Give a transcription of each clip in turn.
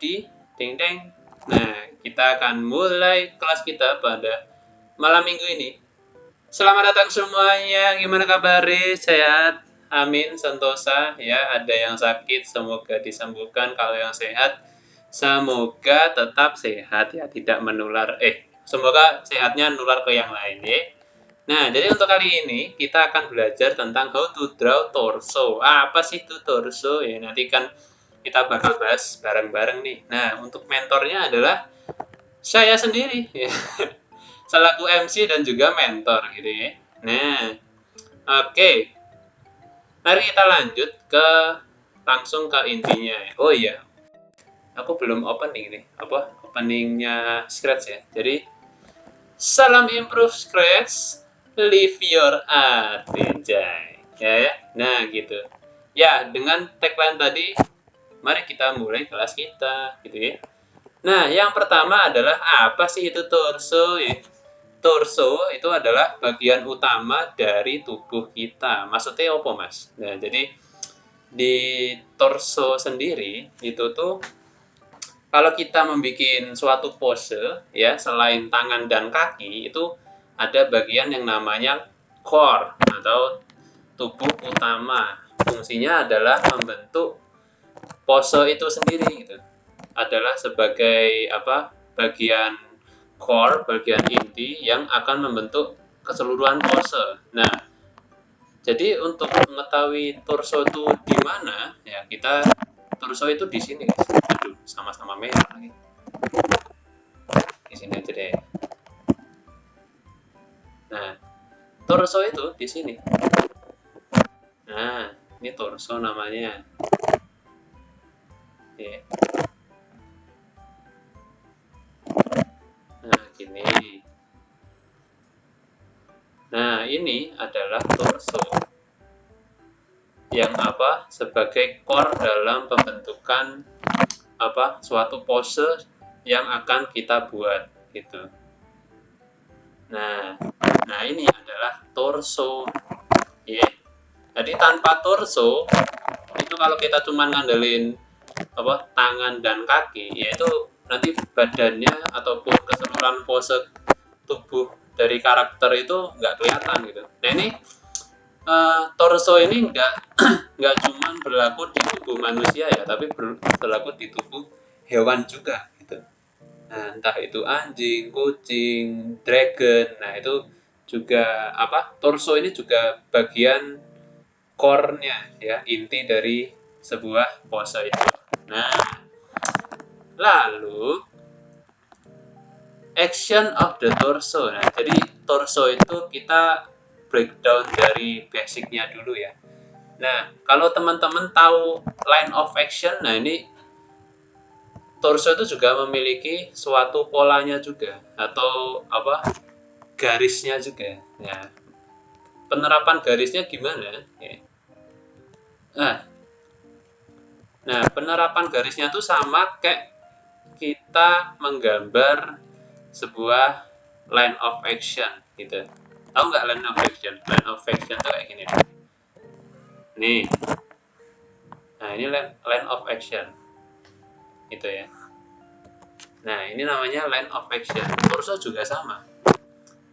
di ding ding. Nah, kita akan mulai kelas kita pada malam minggu ini. Selamat datang semuanya. Gimana kabarnya? Sehat? Amin, sentosa. Ya, ada yang sakit, semoga disembuhkan. Kalau yang sehat, semoga tetap sehat ya, tidak menular. Semoga sehatnya nular ke yang lain ya. Nah, jadi untuk kali ini kita akan belajar tentang how to draw torso. Apa sih itu torso? Ya, nanti kan kita bakal bahas bareng-bareng nih. Nah, untuk mentornya adalah saya sendiri ya. Selaku MC dan juga mentor gitu ya. Nah, oke. Mari kita lanjut ke langsung ke intinya. Oh iya, aku belum opening nih. Apa? Openingnya Scratch ya. Jadi, salam improve Scratch, live your art, Jay. Ya. Nah, gitu. Ya, dengan tagline tadi, mari kita mulai kelas kita gitu ya. Nah, yang pertama adalah apa sih itu torso ya? Torso itu adalah bagian utama dari tubuh kita. Maksudnya apa, Mas? Nah, jadi di torso sendiri itu tuh kalau kita membuat suatu pose ya, selain tangan dan kaki itu ada bagian yang namanya core atau tubuh utama. Fungsinya adalah membentuk pose itu sendiri gitu. Adalah sebagai bagian core, bagian inti yang akan membentuk keseluruhan pose. Nah, jadi untuk mengetahui torso itu di mana, ya kita torso itu di sini, guys. Aduh, sama-sama merah lagi. Di sini aja deh. Nah, torso itu di sini. Nah, ini torso namanya. Ya. Nah, gini. Nah, ini adalah torso yang sebagai core dalam pembentukan suatu pose yang akan kita buat gitu. Nah ini adalah torso. Yeah. Jadi tanpa torso itu kalau kita cuma ngandelin tangan dan kaki, yaitu nanti badannya ataupun keseluruhan pose tubuh dari karakter itu nggak kelihatan gitu. Nah ini torso ini nggak cuma berlaku di tubuh manusia ya, tapi berlaku di tubuh hewan juga gitu. Nah, entah itu anjing, kucing, dragon. Nah, itu juga torso ini juga bagian core-nya ya, inti dari sebuah pose itu. Nah, lalu action of the torso. Nah, jadi torso itu kita breakdown dari basicnya dulu ya. Nah, kalau teman-teman tahu line of action, nah ini torso itu juga memiliki suatu polanya juga atau garisnya juga. Nah, penerapan garisnya gimana? Nah, penerapan garisnya tuh sama kayak kita menggambar sebuah line of action gitu. Tahu nggak line of action? Line of action tuh kayak gini. Nih. Nah, ini line of action. Gitu ya. Nah, ini namanya line of action. Torso juga sama.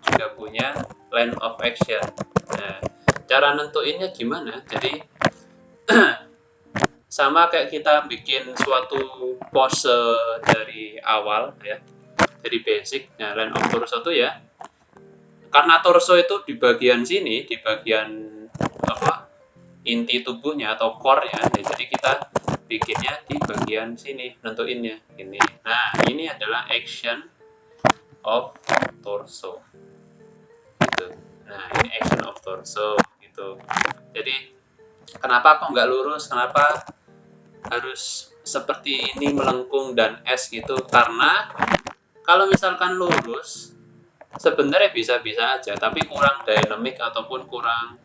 Juga punya line of action. Nah, cara nentuinnya gimana? Jadi sama kayak kita bikin suatu pose dari awal ya. Dari basic. Nah, line of torso itu ya. Karena torso itu di bagian sini, di bagian inti tubuhnya atau core-nya. Nah, jadi kita bikinnya di bagian sini, nentuinnya ini. Nah, ini adalah action of torso. Gitu. Nah, ini action of torso gitu. Jadi kenapa kok nggak lurus? Kenapa harus seperti ini melengkung dan S gitu? Karena kalau misalkan lurus sebenarnya bisa-bisa aja, tapi kurang dynamic ataupun kurang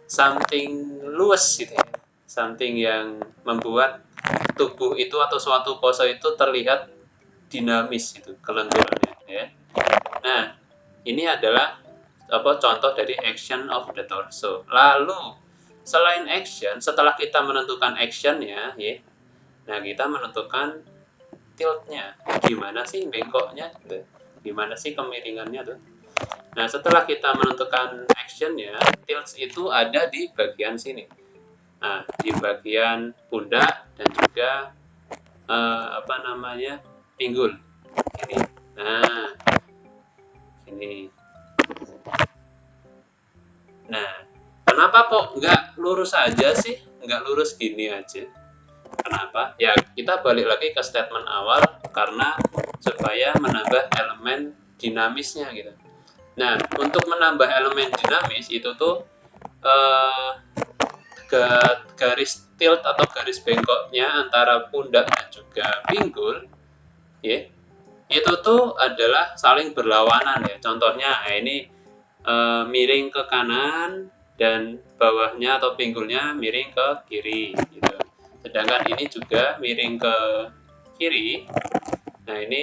something luas gitu ya. Something yang membuat tubuh itu atau suatu pose itu terlihat dinamis gitu kelenturannya ya. Nah, ini adalah contoh dari action of the torso. Lalu selain action, setelah kita menentukan actionnya ya, nah kita menentukan tiltnya, gimana sih bengkoknya gitu. Gimana sih kemiringannya tuh. Nah, setelah kita menentukan actionnya, tilts itu ada di bagian sini. Nah, di bagian pundak dan juga pinggul ini. Nah, ini. Nah, kenapa kok nggak lurus aja sih? Nggak lurus gini aja. Kenapa? Ya, kita balik lagi ke statement awal karena supaya menambah elemen dinamisnya gitu. Nah, untuk menambah elemen dinamis itu tuh eh, garis tilt atau garis bengkoknya antara pundak dan juga pinggul, ya, itu tuh adalah saling berlawanan ya. Contohnya, ini miring ke kanan dan bawahnya atau pinggulnya miring ke kiri gitu. Sedangkan ini juga miring ke kiri. Nah, ini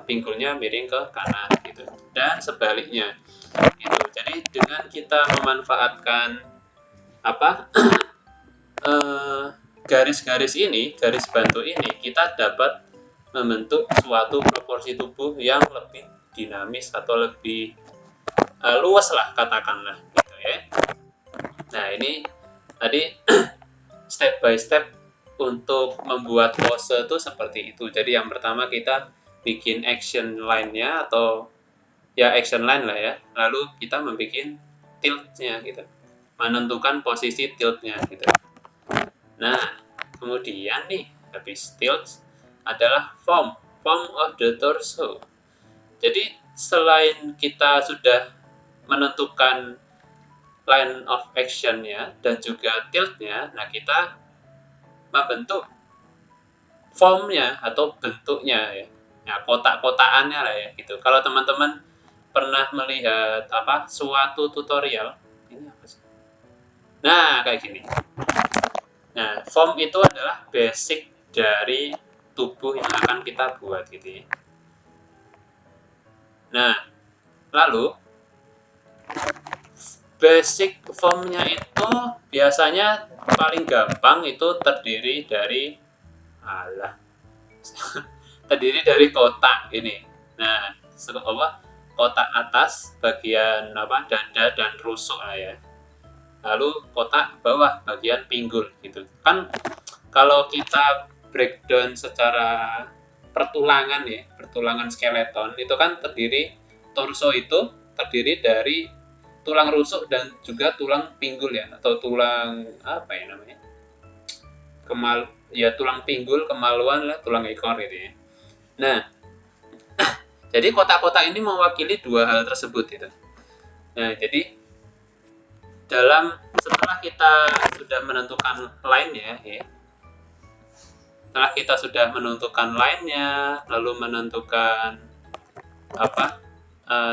pinggulnya miring ke kanan gitu. Dan sebaliknya gitu. Jadi dengan kita memanfaatkan garis-garis ini, garis bantu ini, kita dapat membentuk suatu proporsi tubuh yang lebih dinamis atau lebih luas lah katakanlah gitu ya. Nah, ini tadi step by step untuk membuat pose itu seperti itu. Jadi yang pertama kita bikin action line-nya atau ya action line lah ya. Lalu kita membuat tilt-nya gitu. Menentukan posisi tilt-nya gitu. Nah, kemudian nih habis tilt adalah form of the torso. Jadi selain kita sudah menentukan line of action-nya dan juga tilt-nya, nah kita membentuk formnya atau bentuknya ya. Nah, kotak-kotakannya lah ya gitu. Kalau teman-teman pernah melihat suatu tutorial, ini apa sih? Nah, kayak gini. Nah, form itu adalah basic dari tubuh yang akan kita buat gitu ya. Nah, lalu basic formnya itu biasanya paling gampang itu terdiri dari terdiri dari kotak ini. Nah, kotak atas bagian dada dan rusuk lah ya. Lalu kotak bawah bagian pinggul gitu. Kan kalau kita breakdown secara pertulangan ya, pertulangan skeleton itu kan torso itu terdiri dari tulang rusuk dan juga tulang pinggul ya, atau tulang tulang pinggul, kemaluan lah, tulang ekor gitu ya. Nah, jadi kotak-kotak ini mewakili dua hal tersebut gitu. Nah, jadi setelah kita sudah menentukan line-nya ya, setelah kita sudah menentukan line-nya, lalu menentukan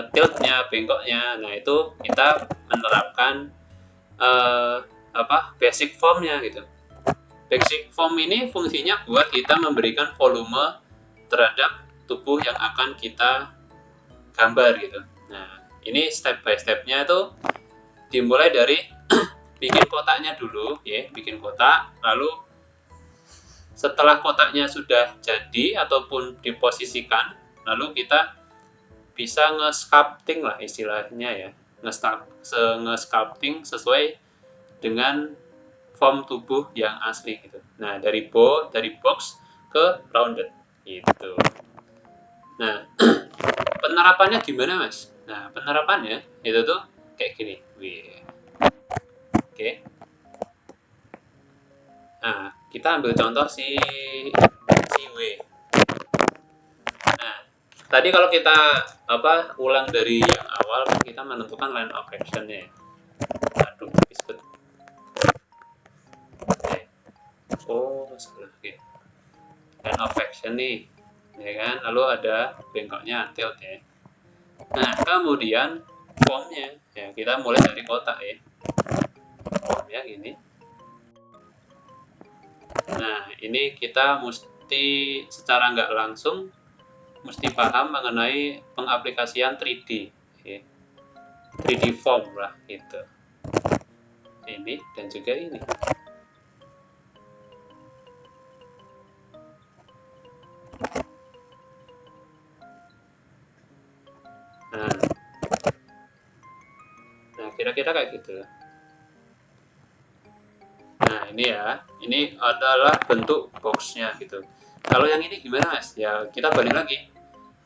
tilt-nya, bengkoknya, nah itu kita menerapkan basic form-nya gitu. Basic form ini fungsinya buat kita memberikan volume terhadap tubuh yang akan kita gambar gitu. Nah, ini step by step-nya itu dimulai dari bikin kotaknya dulu ya, bikin kotak, lalu setelah kotaknya sudah jadi ataupun diposisikan, lalu kita bisa nge-sculpting lah istilahnya ya, nge-sculpting sesuai dengan form tubuh yang asli gitu. Nah, dari box ke rounded gitu. Nah, penerapannya gimana Mas? Nah, penerapannya itu tuh kayak gini. Oke. Nah, kita ambil contoh si W. Nah, tadi kalau kita ulang dari yang awal, kita menentukan line of action-nya. Aduh, disebut. Oh, salah. Oke. Line of action nih, ya kan? Lalu ada bengkoknya tilt ya. Nah, kemudian formnya, ya kita mulai dari kotak ya. Formnya gini. Nah, ini kita mesti secara nggak langsung mesti paham mengenai pengaplikasian 3D ya. 3D form lah gitu. Ini dan juga ini. Nah, nah kira-kira kayak gitu. Nah ini ya, ini adalah bentuk boxnya gitu. Kalau yang ini gimana mas? Ya kita balik lagi,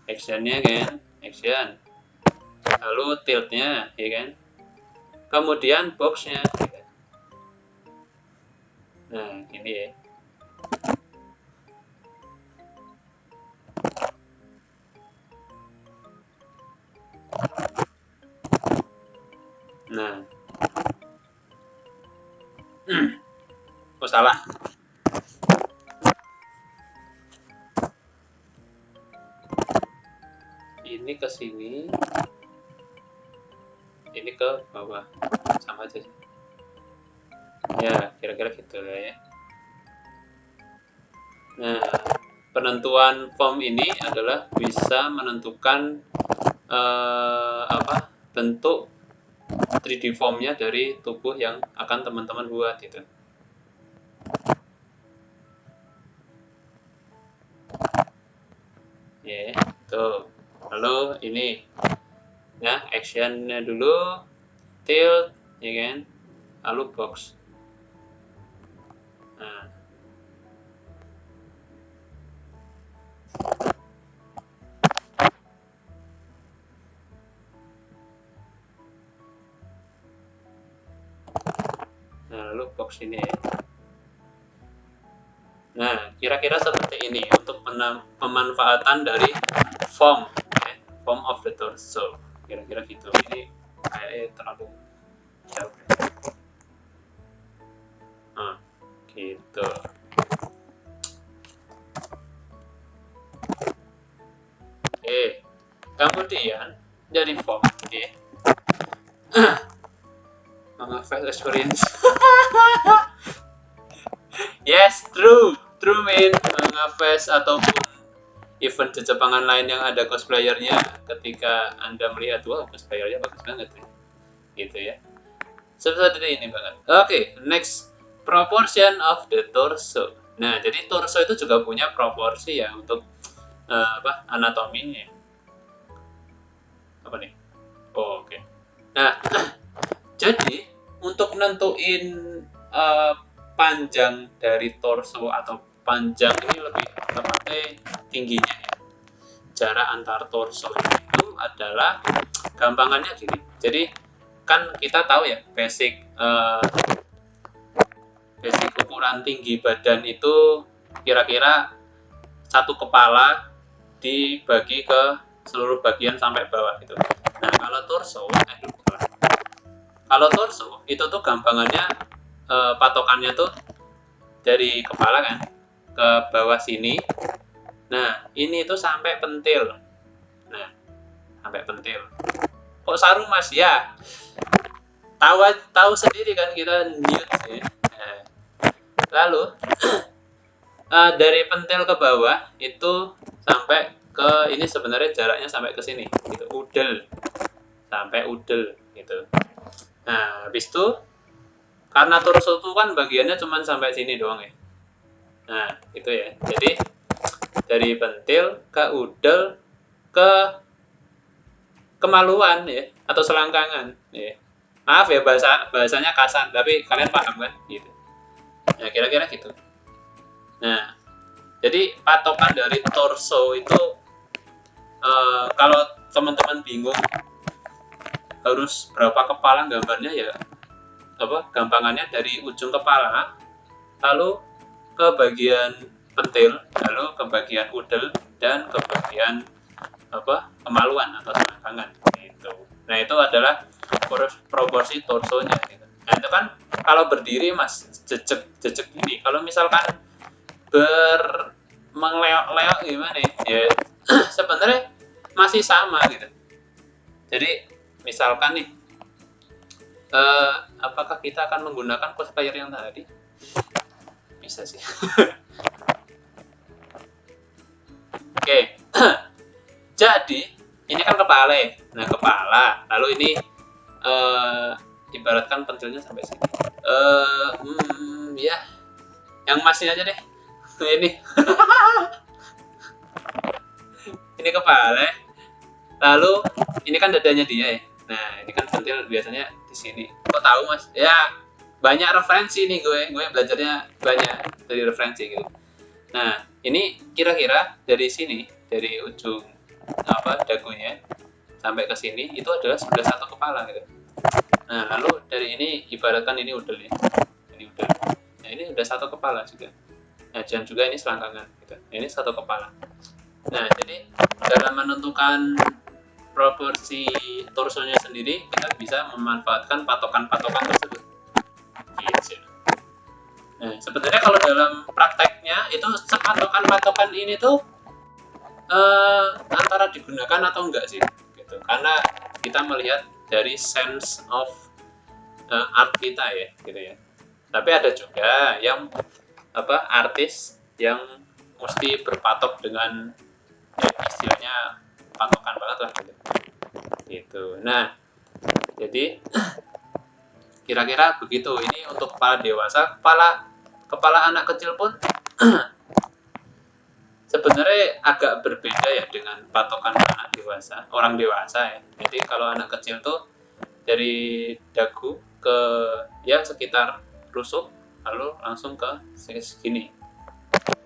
actionnya kan, action, lalu tiltnya, ya kan, kemudian boxnya. Gitu. Nah ini ya. Nah, oh salah. Ini ke sini, ini ke bawah, sama aja sih. Ya, kira-kira gitu lah ya. Nah, penentuan form ini adalah bisa menentukan bentuk 3D formnya dari tubuh yang akan teman-teman buat gitu. Ya, tuh. Lalu ini ya actionnya dulu, tilt, ya kan, lalu box. Nah, lalu box ini ya. Nah, kira-kira seperti ini untuk pemanfaatan dari form, ya, form of the torso. Kira-kira gitu. Ini kayaknya terlalu jauh. Nah, gitu. Oke, kemudian dari form, ya. Face experience. Yes, true man. Face ataupun event di Jepangan lain yang ada cosplayernya, ketika Anda melihat, wah cosplayernya bagus banget ya. Gitu ya. Seperti ini banget. Oke, next, proportion of the torso. Nah, jadi torso itu juga punya proporsi ya untuk anatominya. Apa nih? Oh, oke. Nah, jadi untuk nentuin panjang dari torso atau panjang ini lebih tepatnya tingginya ya. Jarak antar torso itu adalah gampangannya gini. Jadi kan kita tahu ya basic ukuran tinggi badan itu kira-kira satu kepala dibagi ke seluruh bagian sampai bawah gitu. Nah kalau torso itu tuh gampangannya patokannya tuh dari kepala kan ke bawah sini. Nah ini tuh sampai pentil. Nah sampai pentil. Kok sarung mas ya? Tahu sendiri kan kita nude ya. Nah, lalu dari pentil ke bawah itu sampai ke ini sebenarnya jaraknya sampai ke sini gitu, udel sampai udel gitu. Nah habis itu karena torso itu kan bagiannya cuma sampai sini doang ya. Nah itu ya, jadi dari pentil ke udel ke kemaluan ya atau selangkangan ya. Maaf ya bahasanya kasar tapi kalian paham kan gitu. Nah kira-kira gitu. Nah jadi patokan dari torso itu kalau teman-teman bingung harus berapa kepala gambarnya ya gampangannya dari ujung kepala lalu ke bagian pentil lalu ke bagian udel dan ke bagian kemaluan atau selangkangan gitu. Nah itu adalah proporsi torsonya gitu. Nah itu kan kalau berdiri mas jejek gini, kalau misalkan mengleok-leok gimana ya sebenarnya masih sama gitu. Jadi misalkan nih apakah kita akan menggunakan cosplayer yang tadi? Bisa sih. Oke. Jadi ini kan kepala ya. Nah kepala, lalu ini ibaratkan pentilnya sampai sini. Ya, yang masnya aja deh. Ini. kepala. Lalu ini kan dadanya dia ya. Nah, ini kan pentil biasanya di sini. Kok tahu, Mas? Ya, banyak referensi nih gue belajarnya banyak dari referensi gitu. Nah, ini kira-kira dari sini, dari ujung dagunya sampai ke sini itu adalah sudah satu kepala gitu. Nah, lalu dari ini ibaratkan ini udel ya. Ini udel. Nah, ini udah satu kepala juga. Nah, dan juga ini selangkangan gitu. Nah, ini satu kepala. Nah, jadi dalam menentukan proporsi torsonya sendiri, kita bisa memanfaatkan patokan-patokan tersebut. Gitu. Nah, sebenarnya kalau dalam prakteknya itu patokan-patokan ini tuh antara digunakan atau enggak sih, gitu. Karena kita melihat dari sense of art kita ya, gitu ya. Tapi ada juga yang artis yang mesti berpatok dengan istilahnya patokan banget lah gitu. Nah, jadi kira-kira begitu. Ini untuk kepala dewasa. Kepala anak kecil pun sebenarnya agak berbeda ya dengan patokan anak dewasa, orang dewasa ya. Jadi kalau anak kecil tuh dari dagu ke ya sekitar rusuk, lalu langsung ke segini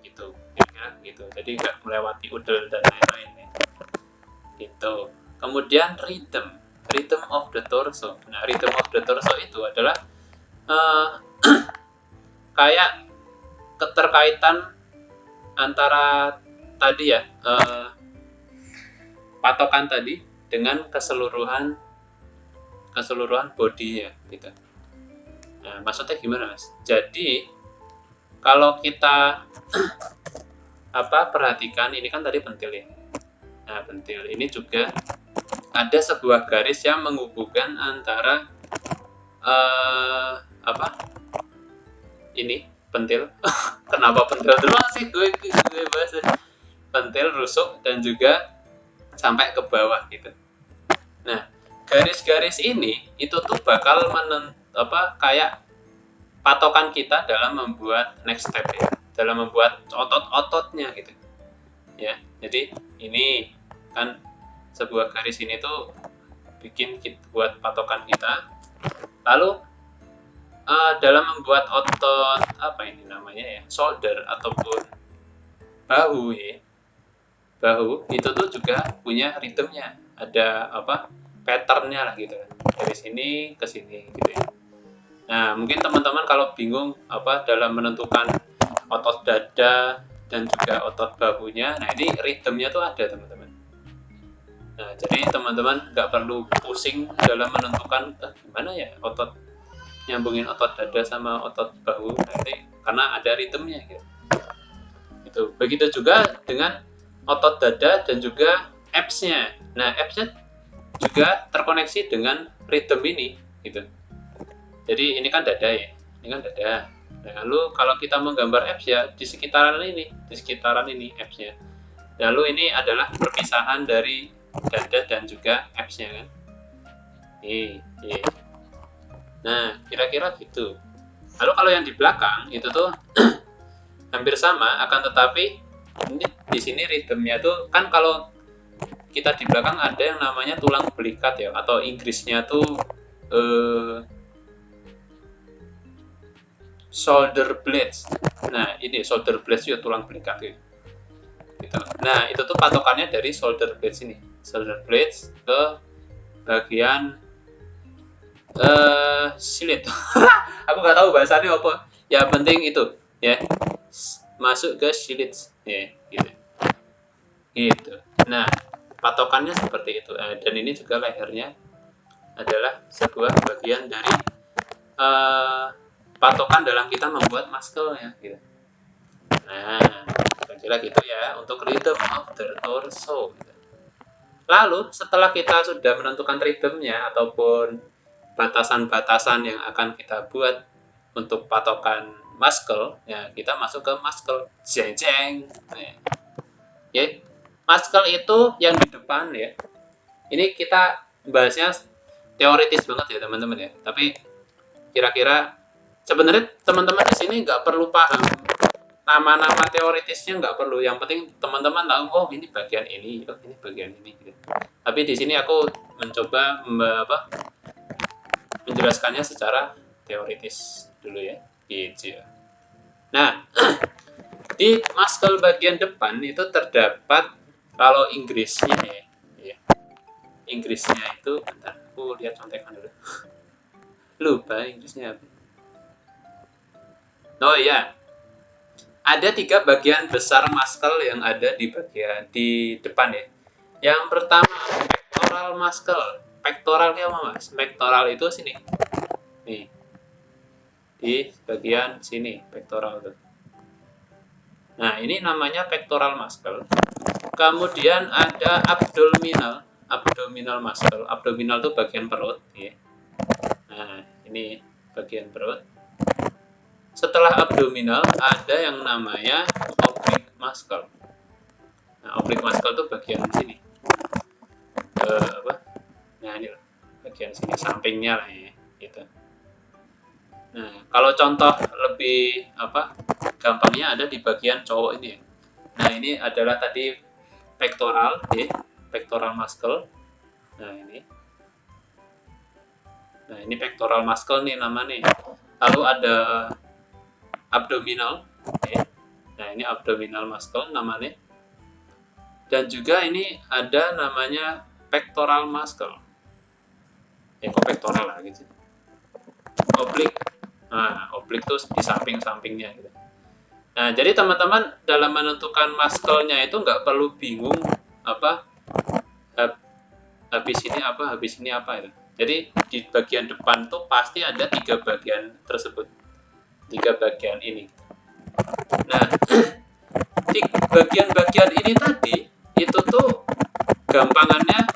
gitu, kira-kira gitu. Jadi nggak melewati udel dan lain-lain ya. Gitu. Kemudian rhythm of the torso. Nah, rhythm of the torso itu adalah kayak keterkaitan antara tadi ya, patokan tadi dengan keseluruhan bodinya gitu. Nah, maksudnya gimana, Mas? Jadi kalau kita perhatikan, ini kan tadi pentil ya. Nah, pentil ini juga ada sebuah garis yang menghubungkan antara ini pentil. Kenapa pentil dulu sih gue bahas pentil, rusuk, dan juga sampai ke bawah gitu. Nah, garis-garis ini itu tuh bakal kayak patokan kita dalam membuat next step ya, dalam membuat otot-ototnya gitu ya. Jadi ini kan sebuah garis ini tuh bikin kita buat patokan kita. Lalu dalam membuat otot ini namanya ya, shoulder ataupun bahu ya, bahu itu tuh juga punya ritmenya, ada patternnya lah gitu, dari sini ke sini gitu ya. Nah, mungkin teman-teman kalau bingung dalam menentukan otot dada dan juga otot bahunya, nah ini ritmenya tuh ada teman-teman. Nah, jadi teman-teman nggak perlu pusing dalam menentukan gimana ya otot nyambungin otot dada sama otot bahu, nanti karena ada ritmenya gitu. Gitu. Begitu juga dengan otot dada dan juga abs-nya. Nah, abs-nya juga terkoneksi dengan ritme ini gitu. Jadi ini kan dada ya, ini kan dada. Nah, lalu kalau kita menggambar abs ya di sekitaran ini abs-nya. Lalu ini adalah perpisahan dari dada dan juga abs-nya kan. Nah, kira-kira gitu. Lalu kalau yang di belakang itu tuh hampir sama, akan tetapi ini di sini ritmenya tuh kan kalau kita di belakang ada yang namanya tulang belikat ya, atau Inggrisnya tuh shoulder blades. Nah, ini shoulder blades itu tulang belikat gitu. Nah, itu tuh patokannya dari shoulder blades ini. Shoulder blades ke bagian silit. Aku nggak tahu bahasanya apa. Ya penting itu ya, masuk ke silit ya gitu. Gitu. Nah, patokannya seperti itu. Dan ini juga lehernya adalah sebuah bagian dari patokan dalam kita membuat muscle ya gitu. Nah, kira-kira gitu ya untuk rhythm of the torso gitu. Lalu setelah kita sudah menentukan rhythmnya ataupun batasan-batasan yang akan kita buat untuk patokan muscle, ya kita masuk ke muscle. Jeng-jeng. Ya, muscle itu yang di depan ya. Ini kita bahasnya teoritis banget ya teman-teman ya. Tapi kira-kira sebenarnya teman-teman di sini nggak perlu paham nama-nama teoritisnya nggak perlu, yang penting teman-teman tahu oh ini bagian ini, oh ini bagian ini gitu. Tapi di sini aku mencoba menjelaskannya secara teoritis dulu ya gitu. Nah, di muscle bagian depan itu terdapat, kalau Inggrisnya ya, Inggrisnya itu, bentar aku lihat contekan dulu, lupa Inggrisnya apa. Oh iya, ada 3 bagian besar muscle yang ada di bagian di depan ya. Yang pertama pectoral muscle. Pectoralnya apa mas? Pectoral itu sini, nih di bagian sini pectoral tuh. Nah ini namanya pectoral muscle. Kemudian ada abdominal muscle. Abdominal itu bagian perut ya. Nah ini bagian perut. Setelah abdominal ada yang namanya oblique muscle. Nah, oblique muscle itu bagian sini. Nah ini loh, bagian sini sampingnya lah ya, gitu. Nah kalau contoh lebih gampangnya ada di bagian cowok ini ya. Nah ini adalah tadi pectoral ya, pectoral muscle. Nah ini pectoral muscle nih namanya. Lalu ada abdominal ya. Nah ini abdominal muscle namanya. Dan juga ini ada namanya pectoral muscle. Kok pectoral lah gitu. Oblique. Nah, oblique tuh di samping-sampingnya gitu. Nah, jadi teman-teman dalam menentukan muscle-nya itu nggak perlu bingung habis ini apa itu. Jadi di bagian depan tuh pasti ada 3 bagian tersebut. 3 bagian ini. Nah, di bagian-bagian ini tadi itu tuh gampangannya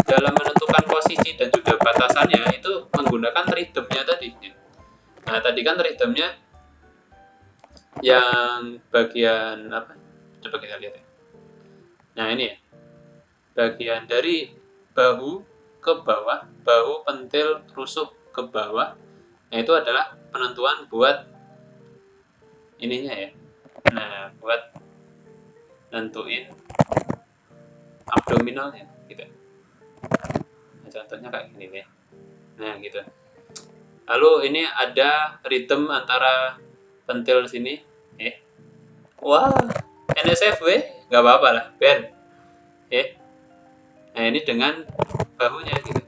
dalam menentukan posisi dan juga batasannya itu menggunakan rhythmnya tadi. Nah, tadi kan rhythmnya yang bagian apa? Coba kita lihat ya. Nah, ini ya. Bagian dari bahu ke bawah, bahu pentil rusuk ke bawah. Nah, itu adalah penentuan buat ininya ya. Nah, buat nentuin abdominalnya gitu. Nah, contohnya kayak gini nih. Nah, gitu. Lalu ini ada ritme antara pentil sini. Wah, NSFW nggak apa-apa lah, Ben. Nah, ini dengan bahunya gitu.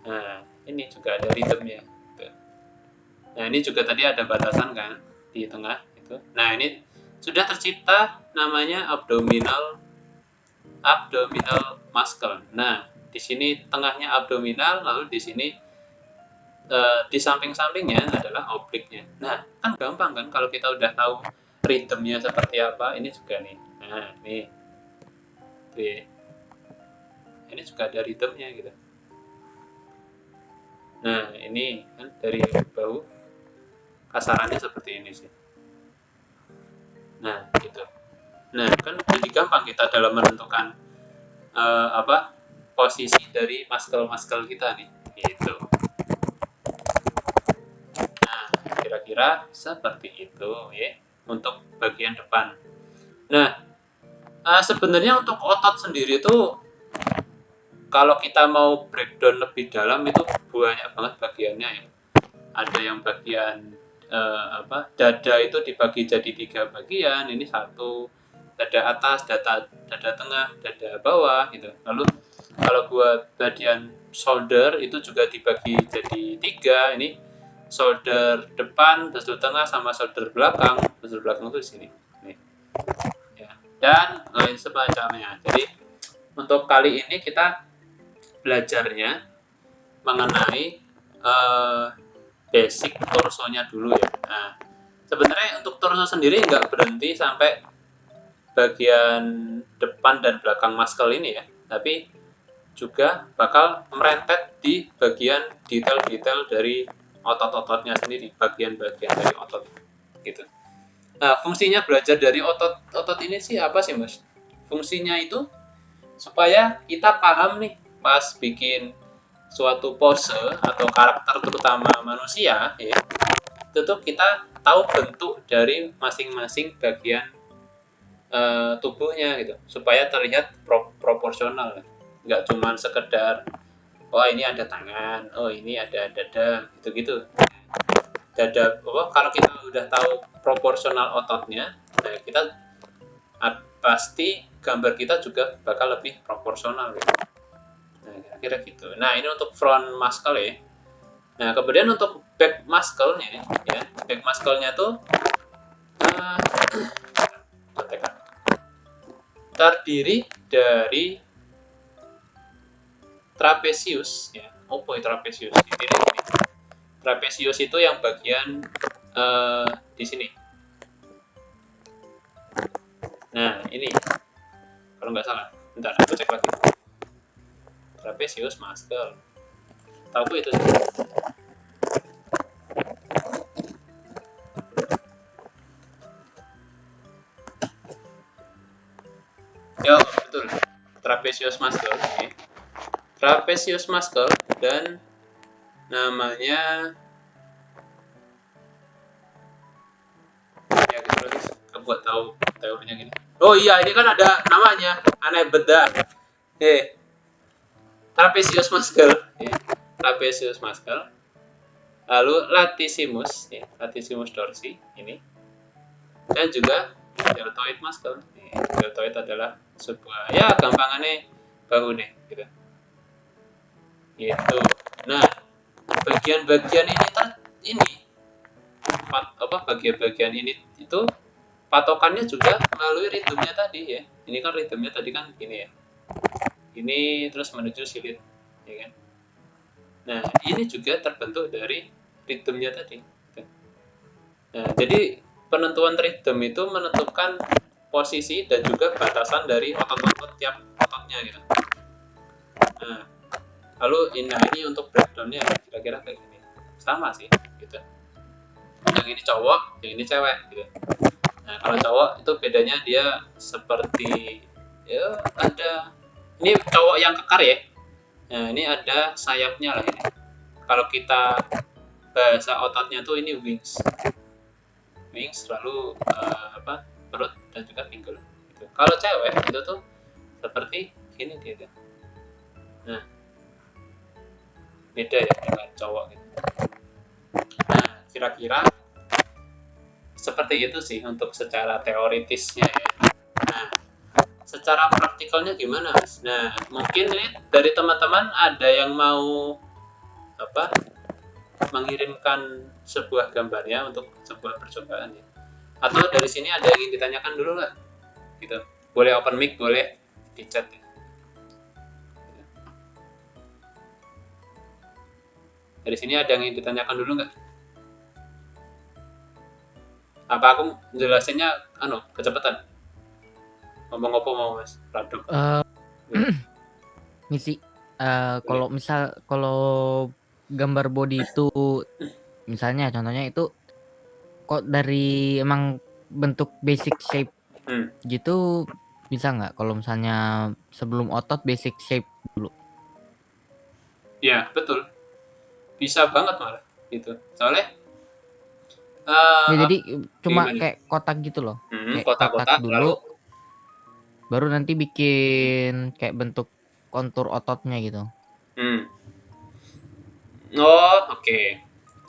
Nah, ini juga ada ritmenya. Gitu. Nah, ini juga tadi ada batasan kan di tengah itu. Nah, ini sudah tercipta namanya abdominal muscle. Nah, di sini tengahnya abdominal, lalu di sini di samping-sampingnya adalah oblique-nya. Nah, kan gampang kan kalau kita udah tahu ritmenya seperti apa. Ini juga nih. Nah, nih. Tuh ya. Ini juga ada ritmenya gitu. Nah, ini kan dari bahu kasarannya seperti ini sih. Nah, gitu. Nah, kan jadi gampang kita dalam menentukan posisi dari muscle-muscle kita nih, gitu. Nah, kira-kira seperti itu ya untuk bagian depan. Nah, sebenarnya untuk otot sendiri itu kalau kita mau breakdown lebih dalam itu banyak banget bagiannya ya. Ada yang bagian dada itu dibagi jadi 3 bagian, ini 1, dada atas, dada tengah, dada bawah gitu. Lalu kalau buat bagian shoulder itu juga dibagi jadi 3, ini shoulder depan, shoulder tengah, sama shoulder belakang. Shoulder belakang itu di sini. Nih. Ya. Dan lain sebagainya. Jadi untuk kali ini kita belajarnya mengenai basic torsonya dulu ya. Nah, sebenarnya untuk torso sendiri nggak berhenti sampai bagian depan dan belakang muscle ini ya, tapi juga bakal merempet di bagian detail-detail dari otot-ototnya sendiri, bagian-bagian dari otot gitu. Nah, fungsinya belajar dari otot ini sih apa sih mas? Fungsinya itu supaya kita paham nih pas bikin suatu pose atau karakter terutama manusia ya, itu tuh kita tahu bentuk dari masing-masing bagian tubuhnya gitu, supaya terlihat proporsional, nggak cuma sekedar oh ini ada tangan, oh ini ada dada, gitu-gitu. Dada, kalau kita udah tahu proporsional ototnya, nah kita pasti gambar kita juga bakal lebih proporsional gitu. Nah, kira-kira gitu. Nah, ini untuk front muscle ya. Nah, kemudian untuk back muscle-nya ya. Back muscle-nya tuh terdiri dari trapezius ya. Oh boy, trapezius. Ini. Trapezius itu yang bagian di sini. Nah, ini kalau nggak salah. Bentar, aku cek lagi. Trapezius muscle. Tahu itu sih. Ya, betul. Trapezius muscle. Okay. Trapezius muscle dan namanya ya kita buat tahu teorinya gini. Oh iya, ini kan ada namanya. Aneh beda. Trapezius muscle. Trapezius muscle. Lalu latissimus, latissimus dorsi ini. Dan juga deltoid muscle. Deltoid adalah sebuah gampangannya bahu nih gitu. Gitu. Nah, bagian-bagian ini bagian-bagian ini itu patokannya juga melalui ritmenya tadi ya. Ini kan ritmenya tadi kan gini ya. Ini terus menuju silit, ya kan. Nah, ini juga terbentuk dari ritmenya tadi. Nah, jadi penentuan ritme itu menentukan posisi dan juga batasan dari otot-otot tiap ototnya gitu. Nah, lalu ini untuk breakdownnya kira-kira kayak gini. Sama sih, gitu. Yang ini cowok, yang ini cewek gitu. Nah, kalau cowok itu bedanya dia seperti ada ini cowok yang kekar ya. Nah, ini ada sayapnya lah ini. Kalau kita bahasa ototnya tuh ini wings lalu perut dan juga pinggul gitu. Kalau cewek itu tuh seperti gini dia. Nah, beda ya dengan cowok gitu. Nah, kira-kira seperti itu sih untuk secara teoritisnya ya. Nah, secara praktikalnya gimana, Mas? Nah, mungkin ini dari teman-teman ada yang mau mengirimkan sebuah gambarnya untuk sebuah percobaan ya. Atau dari sini ada yang ingin ditanyakan dulu nggak? Gitu. Boleh open mic, boleh di chat ya. Dari sini ada yang ingin ditanyakan dulu nggak? Apa aku jelasinnya kecepatan? Ngomong apa mau Mas? Raduk. Misi kalau gambar body itu misalnya contohnya itu kok dari emang bentuk basic shape gitu bisa nggak kalau misalnya sebelum otot basic shape dulu? Ya betul, bisa banget malah gitu. Soalnya jadi cuma gimana? kayak kotak gitu loh, kayak kotak kotak-kotak dulu, lalu baru nanti bikin kayak bentuk kontur ototnya gitu. Oh oke.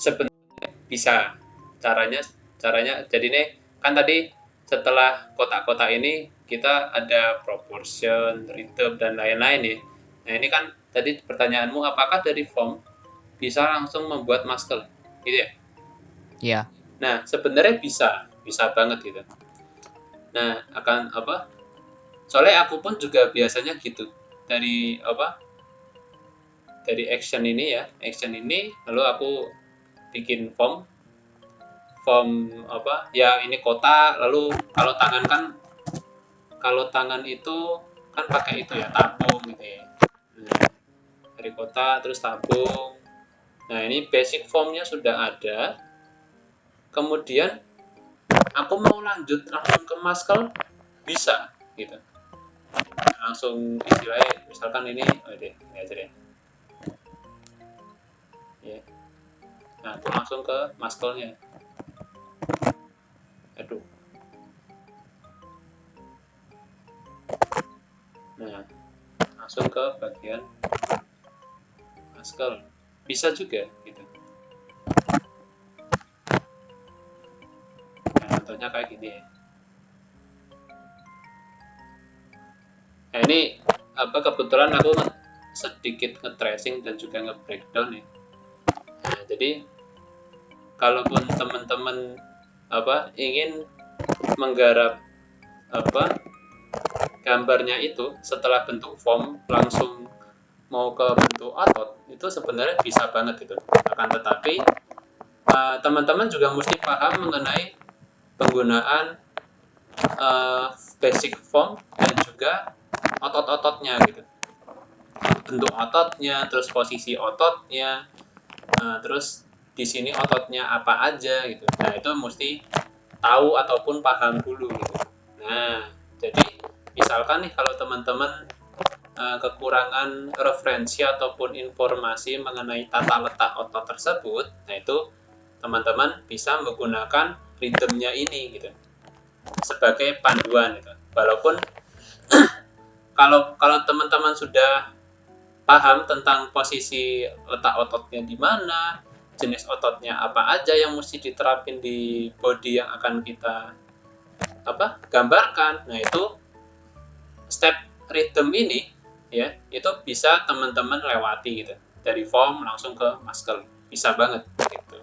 Sebenarnya bisa caranya jadi nih kan tadi setelah kotak-kotak ini kita ada proportion, rhythm dan lain-lain ya. Nah ini kan tadi pertanyaanmu apakah dari form bisa langsung membuat muscle gitu ya? Iya. Nah sebenarnya bisa banget gitu. Nah akan soalnya aku pun juga biasanya gitu dari action ini lalu aku bikin form ini kotak, lalu kalau tangan itu kan pakai itu ya tabung gitu ya. Dari kotak terus tabung. Nah ini basic formnya sudah ada, kemudian aku mau langsung ke muscle bisa gitu, langsung istilahnya misalkan ini aja deh ya. Nah aku langsung ke muscle-nya Aduh. Nah, langsung ke bagian muscle. Bisa juga gitu. Nah, contohnya kayak gini ya. Nah, ini kebetulan aku sedikit nge-tracing dan juga nge-breakdown ya. Nah, jadi kalaupun teman-teman ingin menggarap gambarnya itu setelah bentuk form langsung mau ke bentuk otot, itu sebenarnya bisa banget gitu. Akan tetapi teman-teman juga mesti paham mengenai penggunaan basic form dan juga otot-ototnya gitu. Bentuk ototnya, terus posisi ototnya, terus di sini ototnya apa aja gitu. Nah, itu mesti tahu ataupun paham dulu gitu. Nah, jadi misalkan nih kalau teman-teman kekurangan referensi ataupun informasi mengenai tata letak otot tersebut, nah itu teman-teman bisa menggunakan rhythmnya ini gitu sebagai panduan gitu. Walaupun kalau teman-teman sudah paham tentang posisi letak ototnya di mana, jenis ototnya apa aja yang mesti diterapin di body yang akan kita gambarkan. Nah, itu step rhythm ini ya, itu bisa teman-teman lewati gitu. Dari form langsung ke muscle. Bisa banget gitu.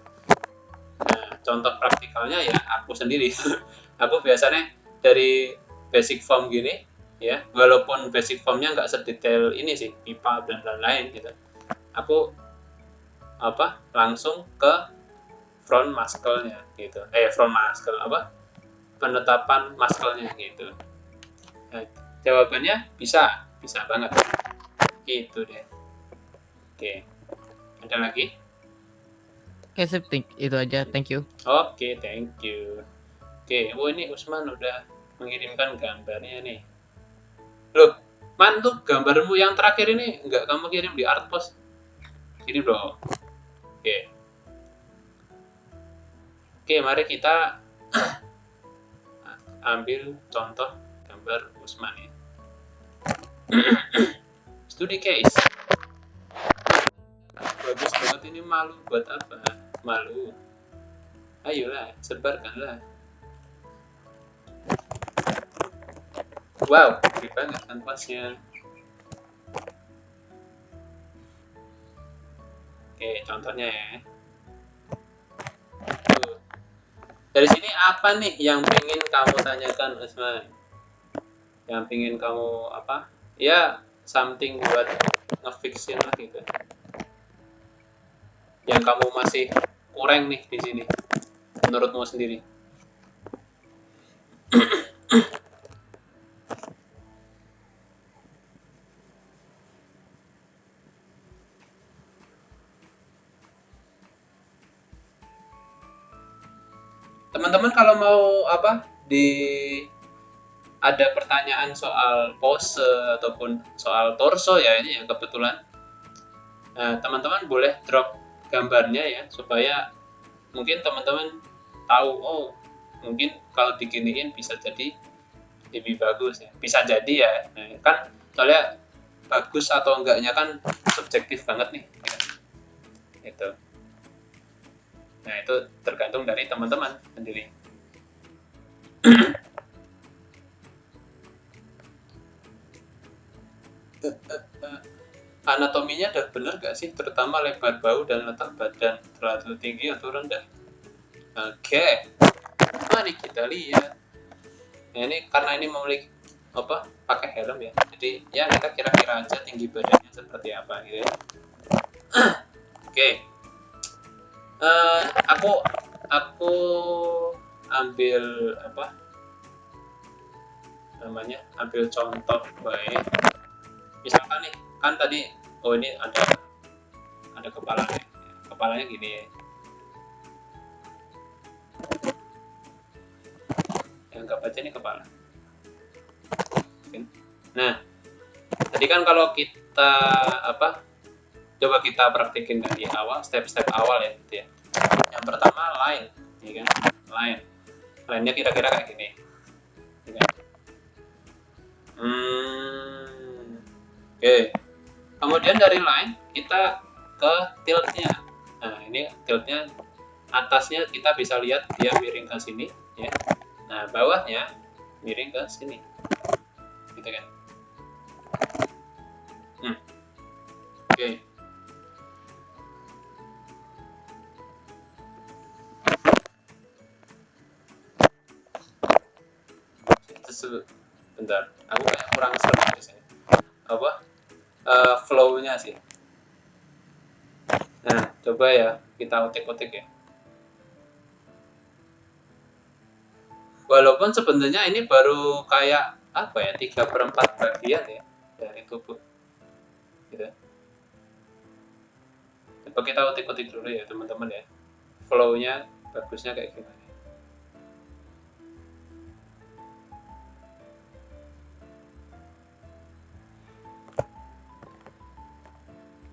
Nah, contoh praktikalnya ya aku sendiri. Aku biasanya dari basic form gini ya, walaupun basic formnya nggak sedetail ini sih, pipa dan lain-lain gitu. Aku langsung ke front muscle-nya gitu. Front muscle penetapan muscle-nya gitu. Nah, jawabannya bisa banget. Gitu deh. Oke. Ada lagi? Oke, sip, itu aja. Thank you. Oke, thank you. Oke, ini Usman udah mengirimkan gambarnya nih. Loh, Man, tuh gambarmu yang terakhir ini nggak kamu kirim di Artpost? Kirim dong. Oke, mari kita ambil contoh gambar Usman ya. Studi case. Bagus banget ini, malu buat apa? Malu. Ayolah, sebarkanlah. Wow, gede banget kanvasnya. Oke, contohnya ya. Tuh. Dari sini apa nih yang pengen kamu tanyakan, Usman? Yang pengen kamu ya, something buat ngefixin lah gitu. Yang kamu masih kurang nih di sini, menurutmu sendiri. Teman-teman kalau mau ada pertanyaan soal pose ataupun soal torso ya, ini ya kebetulan. Nah, teman-teman boleh drop gambarnya ya, supaya mungkin teman-teman tahu, oh mungkin kalau diginiin bisa jadi lebih bagus ya. Bisa jadi ya. Nah, kan soalnya bagus atau enggaknya kan subjektif banget nih ya. Itu. Nah, itu tergantung dari teman-teman sendiri. Anatominya udah bener gak sih? Terutama lebar bahu dan letak badan terlalu tinggi atau rendah? Oke. Mari kita lihat. Nah, ini karena ini memiliki pakai helm ya. Jadi ya kita kira-kira aja tinggi badannya seperti apa gitu ya. Oke. Aku ambil ambil contoh baik. Misalkan nih, kan tadi ini ada kepalanya. Kepalanya gini ya. Anggap aja ini kepala. Nah, tadi kan kalau kita coba kita praktikin dari awal, step-step awal ya gitu ya. Yang pertama line, ya kan? Line. line-nya kira-kira kayak gini. Oke. Kemudian dari line kita ke tilt-nya. Nah, ini tilt-nya atasnya kita bisa lihat dia miring ke sini ya. Nah, bawahnya miring ke sini. Gitu kan. Oke. Bentar, aku kayak kurang seru di sini. Apa? Flow-nya sih. Nah, coba ya kita utik-utik ya. Walaupun sebenarnya ini baru kayak apa ya, 3/4 bagian ya dari tubuh. Gitu. Coba kita utik-utik dulu ya teman-teman ya. Flow-nya bagusnya kayak gimana.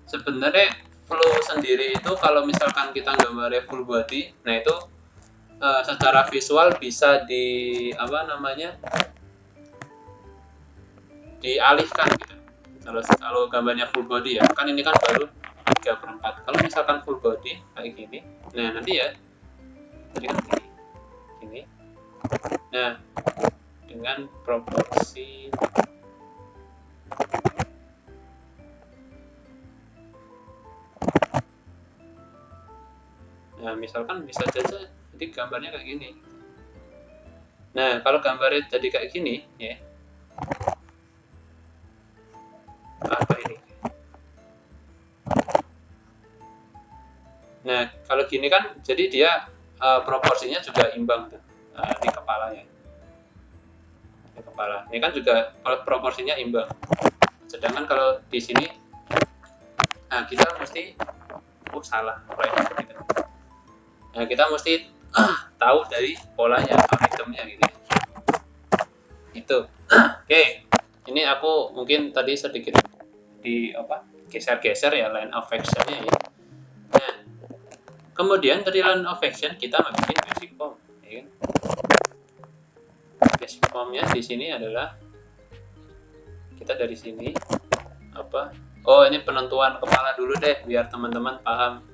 Sebenarnya flow sendiri itu kalau misalkan kita gambarnya full body, nah itu secara visual bisa dialihkan gitu. Kalau gambarnya full body ya, kan ini kan baru 3/4. Kalau misalkan full body kayak gini, nah nanti ya tadi kan gini. Nah, dengan proporsi nah misalkan bisa saja jadi gambarnya kayak gini. Nah, kalau gambarnya jadi kayak gini ya, apa ini? Nah, kalau gini kan jadi dia proporsinya juga imbang tuh. Di kepalanya. Di kepala. Ini kan juga proporsinya imbang. Sedangkan kalau di sini kita mesti salah gitu. Nah, kita mesti tahu dari polanya, algoritmnya gitu. Itu. Oke. Ini aku mungkin tadi sedikit geser-geser ya line of action-nya ya. Nah, kemudian dari line of action kita bikin basic form, ya kan? Basic formnya di sini adalah kita dari sini Oh, ini penentuan kepala dulu deh biar teman-teman paham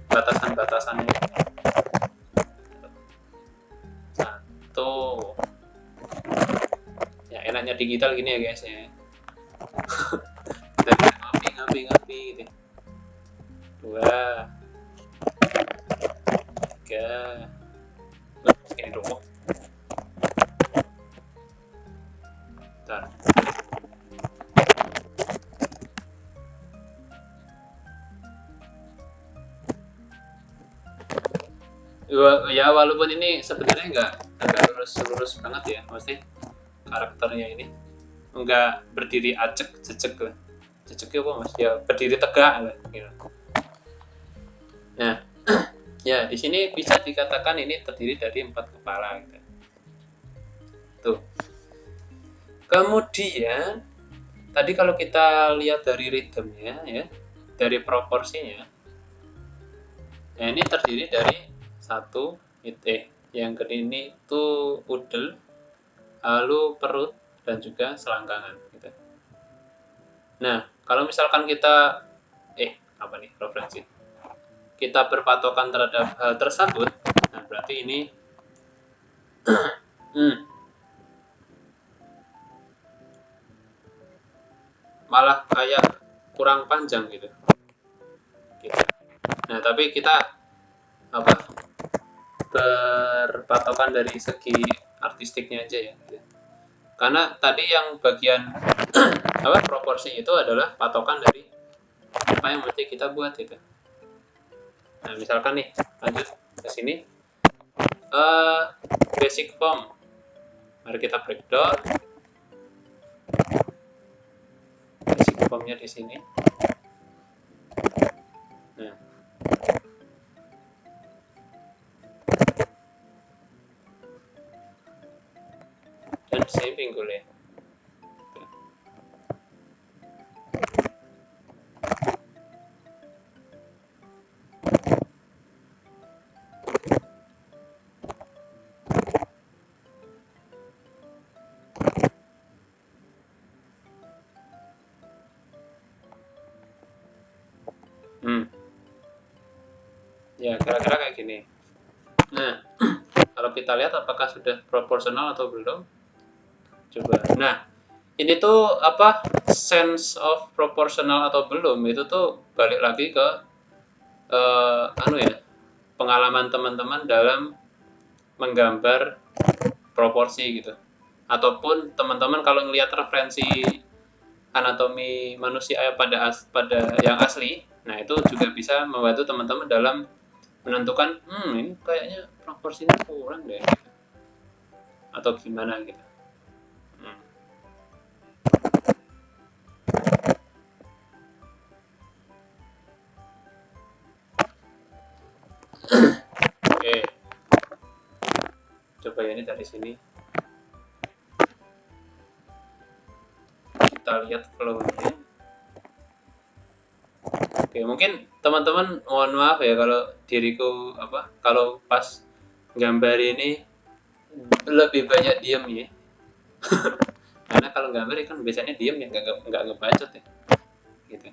batasan-batasannya. Satu. Ya enaknya digital gini ya guys ya. Ngapi gitu. 2, 3. Segini dulu. Bentar. Ya walaupun ini sebenarnya nggak lurus banget ya, mesti karakternya ini nggak berdiri acek cecek lah. Ceceknya apa mas? Ya berdiri tegak lah. Gitu. Nah, ya di sini bisa dikatakan ini terdiri dari 4 kepala. Gitu. Tuh. Kemudian tadi kalau kita lihat dari ritmenya ya, dari proporsinya, nah ini terdiri dari satu yang ini itu udel, lalu perut dan juga selangkangan gitu. Nah, kalau misalkan kita referensi. Kita berpatokan terhadap hal tersebut, nah berarti ini malah kayak kurang panjang gitu. Nah, tapi kita berpatokan dari segi artistiknya aja ya. Karena tadi yang bagian proporsi itu adalah patokan dari apa yang mesti kita buat gitu. Nah, misalkan nih lanjut ke sini basic form. Mari kita breakdown. Basic formnya di sini. Nah, dan saya pinggul ya. kita lihat apakah sudah proporsional atau belum. Coba. Nah, ini tuh apa, sense of proportional atau belum itu tuh balik lagi ke pengalaman teman-teman dalam menggambar proporsi gitu. Ataupun teman-teman kalau ngelihat referensi anatomi manusia pada yang asli, nah itu juga bisa membantu teman-teman dalam menentukan ini kayaknya proporsinya kurang deh gitu. Atau gimana gitu. Oke. Coba ya, ini dari sini kita lihat flow-nya. Oke, mungkin teman-teman mohon maaf ya kalau diriku kalau pas gambar ini lebih banyak diem ya. Karena kalau gambar kan biasanya diem ya, nggak ngebacot ya gitu.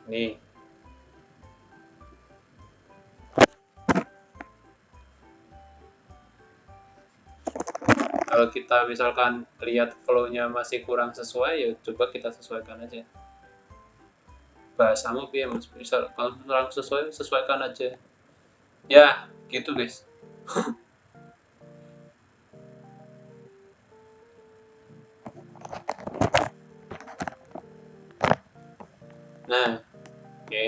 Nih, kalau kita misalkan lihat flow-nya masih kurang sesuai, ya coba kita sesuaikan aja. Bahasamu ya, misal kalau kurang sesuai, sesuaikan aja. Ya, gitu guys. Nah, oke.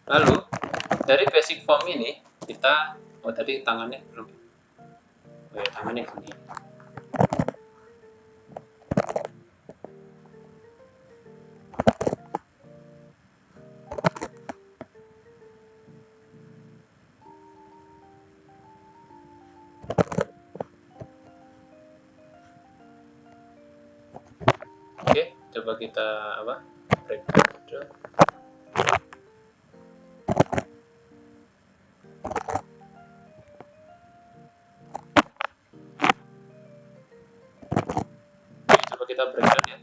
Lalu dari basic form ini kita, tadi tangannya belum. Tangannya gini. Oke, coba kita break dulu. Coba kita breakdown ya.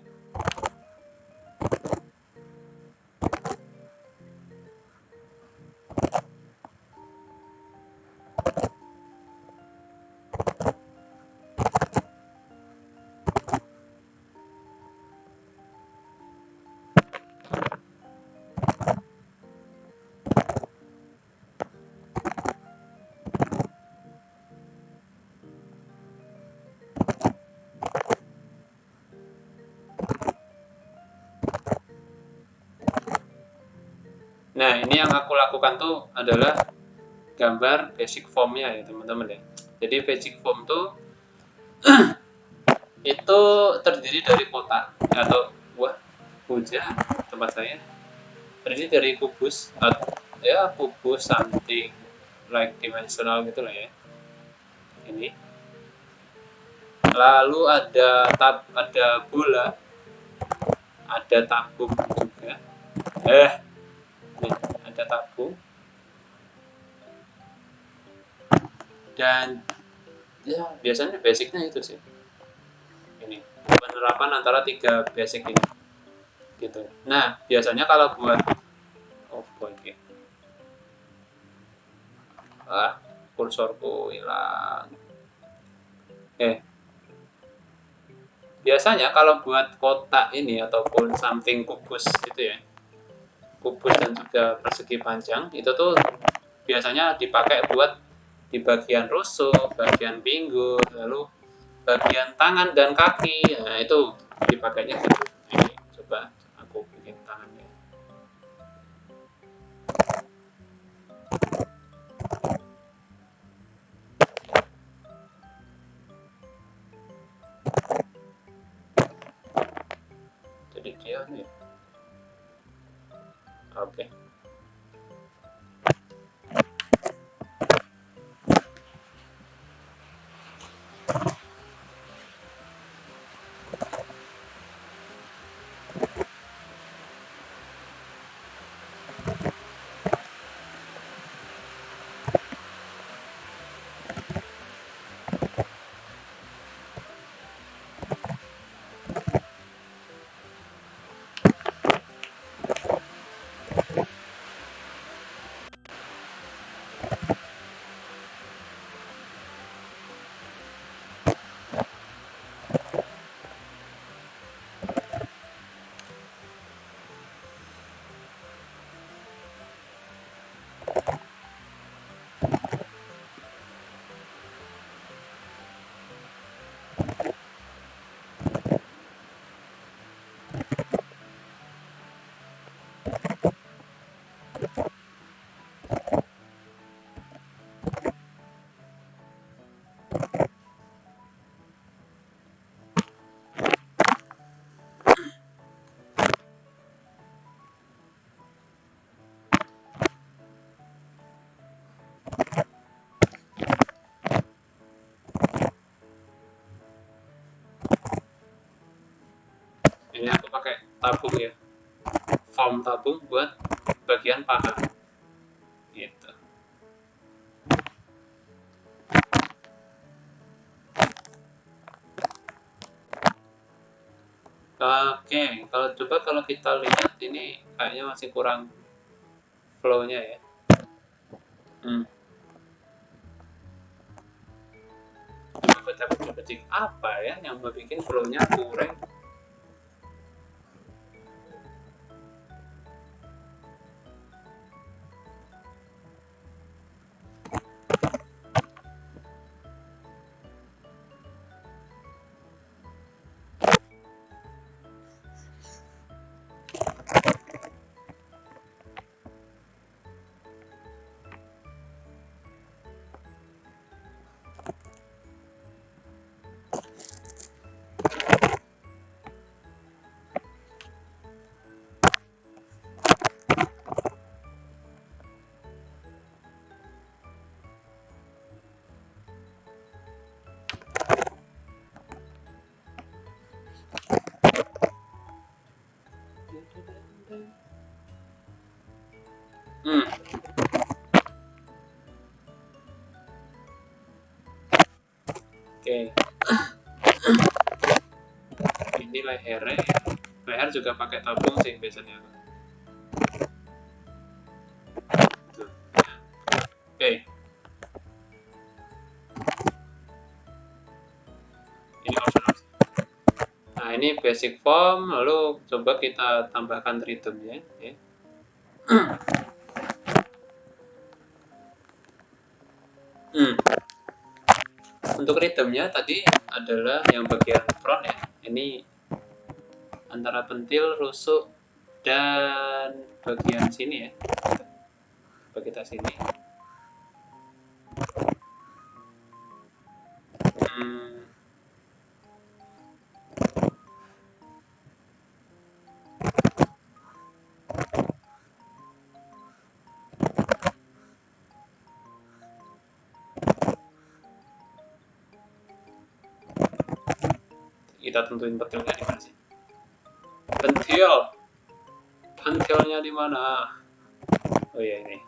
Nah, ini yang aku lakukan tuh adalah gambar basic formnya ya teman-teman ya. Jadi basic form tuh itu terdiri dari kotak atau buah puja tempat saya, terdiri dari kubus kubus something like dimensional gitu lah ya. Ini lalu ada bola, ada tabung juga. Nih, ada tabung dan ya biasanya basicnya itu sih. Ini penerapan antara 3 basic ini gitu. Nah, biasanya kalau buat kursorku hilang. Biasanya kalau buat kotak ini ataupun something kubus gitu ya, kubus dan juga persegi panjang, itu tuh biasanya dipakai buat di bagian rusuk, bagian pinggul, lalu bagian tangan dan kaki. Nah, itu dipakainya gitu. Ini coba aku bikin tangannya. Jadi dia nih. Oke. tabung ya, form tabung buat bagian paha gitu. Oke, kalau kita lihat ini kayaknya masih kurang flow-nya ya. Coba cek apa ya yang bikin flow-nya kurang. Oke. Ini lehernya, leher juga pakai tabung sih biasanya. Oke. Ini optional. Nah, ini basic form, lalu coba kita tambahkan rhythmnya ya. Untuk rhythmnya tadi adalah yang bagian front ya. Ini antara pentil, rusuk, dan bagian sini ya. Coba kita sini. Kita tentuin pentilnya di mana sih? Pentilnya di mana? Oh iya ini.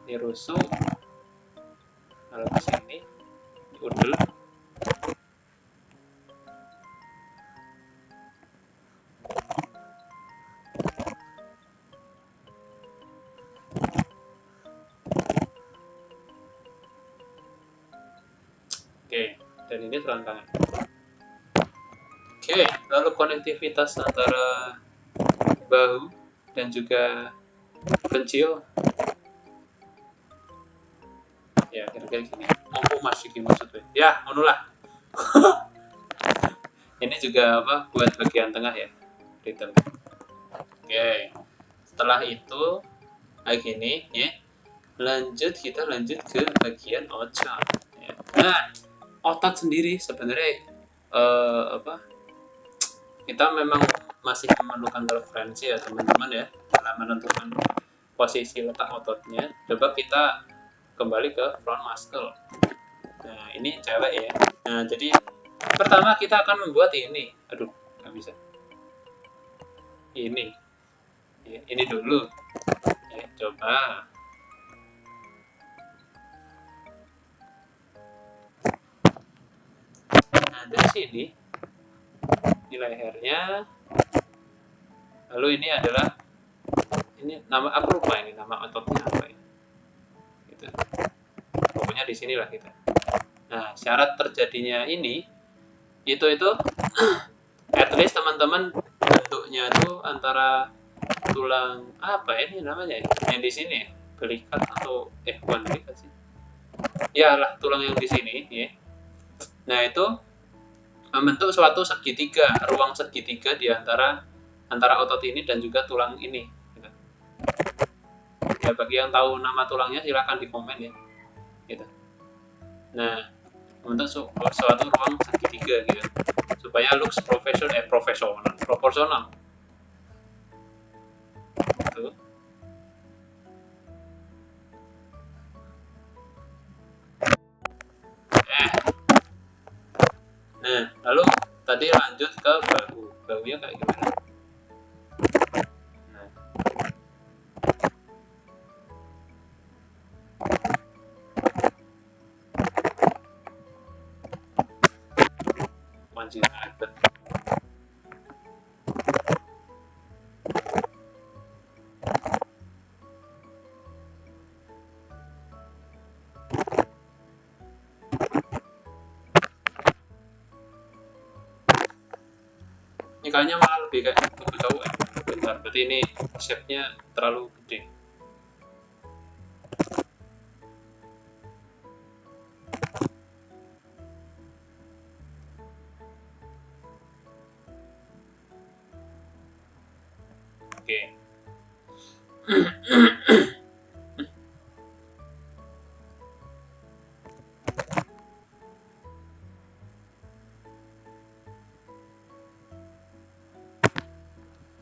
Ini rusuk. Lalu ke sini, udel. Oke, dan ini selangkangan. Oke, lalu konektivitas antara bahu dan juga pencil. Ya, kira-kira gini. Oh, masih gini maksudnya. Ya, menulah. Ini juga apa? Buat bagian tengah ya, rhythm. Oke, setelah itu kayak gini ya. Kita lanjut ke bagian otot. Ya. Nah, otot sendiri sebenarnya kita memang masih memerlukan referensi ya teman-teman ya dalam menentukan posisi letak ototnya. Coba kita kembali ke front muscle. Nah, ini cewek ya. Nah, jadi pertama kita akan membuat ini. Aduh, nggak bisa. Ini. Ya, ini dulu. Ya, coba. Nah, dari sini. Ini lehernya. Lalu ini adalah nama, aku lupa ini nama ototnya apa ya. Gitu. Pokoknya di sinilah kita. Nah, syarat terjadinya ini itu at least teman-teman bentuknya tuh antara tulang apa ini namanya ya? Yang di sini ya, belikat atau bukan belikat sih. Ya lah, tulang yang di sini ya. Nah, itu membentuk suatu segitiga, ruang segitiga di antara otot ini dan juga tulang ini. Gitu. Ya, bagi yang tahu nama tulangnya silahkan di komen ya. Gitu. Nah, membentuk suatu ruang segitiga gitu supaya looks proporsional gitu. Nah, lalu Tadi lanjut ke bahunya kayak gimana? Nah. Manjir ribet. Ini kayaknya malah lebih kayak lebih jauh ya. Bentar, berarti ini shape-nya terlalu gede. Oke.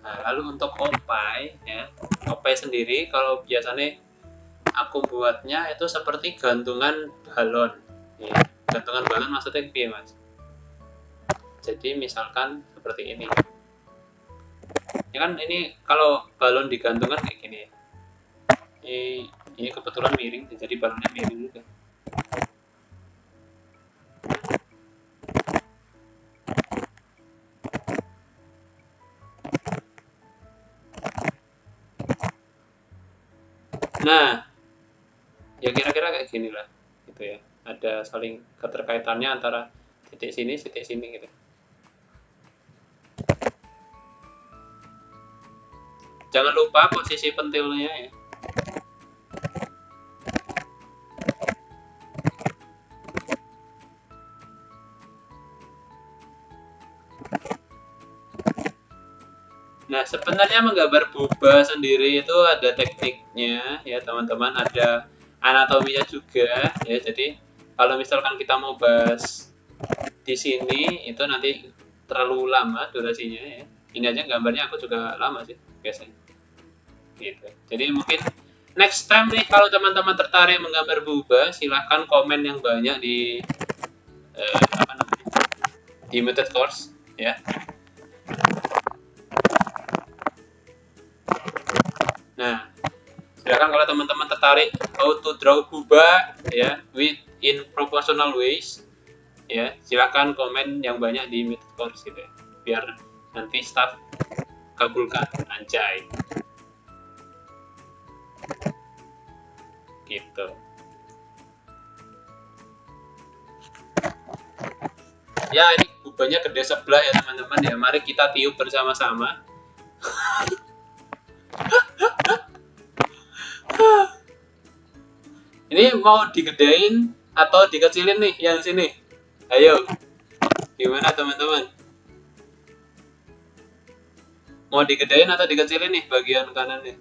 Nah, lalu untuk opai ya, opai sendiri kalau biasanya aku buatnya itu seperti gantungan balon ya. Gantungan balon maksudnya gimana, Mas? Jadi misalkan seperti ini ya kan, ini kalau balon digantungkan kayak gini ya. Ini kebetulan miring jadi balonnya miring juga. Nah, ya kira-kira kayak gini lah, gitu ya. Ada saling keterkaitannya antara titik sini gitu. Jangan lupa posisi pentilnya ya. Nah, sebenarnya menggambar boba sendiri itu ada tekniknya ya teman-teman, ada anatominya juga ya. Jadi kalau misalkan kita mau bahas di sini itu nanti terlalu lama durasinya ya. Ini aja gambarnya aku juga lama sih biasanya. Gitu. Jadi mungkin next time nih kalau teman-teman tertarik menggambar boba, silahkan komen yang banyak di apa namanya, di Method Course ya. Nah, silakan kalau teman-teman tertarik how to draw boba ya with in proportional ways ya, silakan komen yang banyak di Method Course gitu ya, biar nanti staff kabulkan, anjay gitu. Ya, ini bobanya gede sebelah ya teman-teman ya, mari kita tiup bersama-sama. Ini mau digedein atau dikecilin nih yang sini? Ayo, gimana teman-teman? Mau digedein atau dikecilin nih bagian kanannya?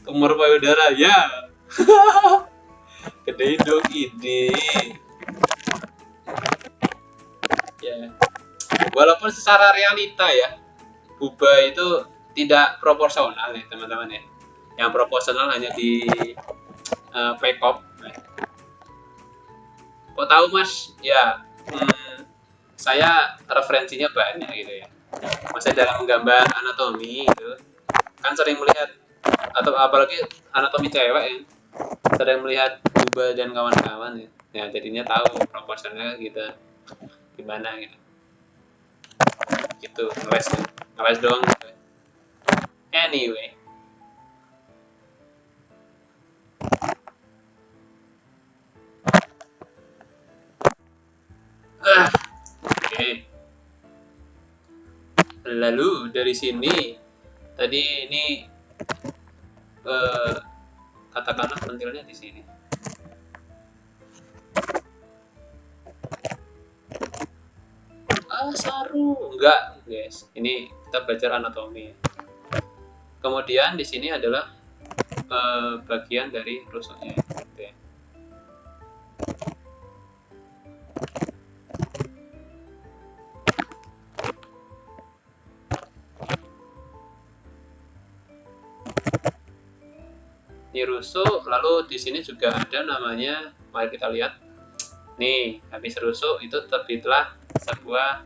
Tumor payudara ya. Gedein dong ini. Ya. Walaupun secara realita ya, boba itu tidak proporsional ya teman-teman ya. Yang proporsional hanya di P-pop. Kok tahu Mas? Ya, saya referensinya banyak gitu ya. Maksudnya dalam menggambar anatomi gitu, kan sering melihat, atau apalagi anatomi cewek ya, sering melihat boba dan kawan-kawan ya. Ya jadinya tahu proporsinya gitu gimana gitu. Gitu, ngeles doang gitu. Anyway, oke. Lalu dari sini tadi ini katakanlah pentilnya di sini. Saru enggak guys, ini kita belajar anatomi. Kemudian di sini adalah bagian dari rusuknya gitu ya. Ini rusuk, lalu di sini juga ada namanya, mari kita lihat, Nih, habis rusuk itu terbitlah sebuah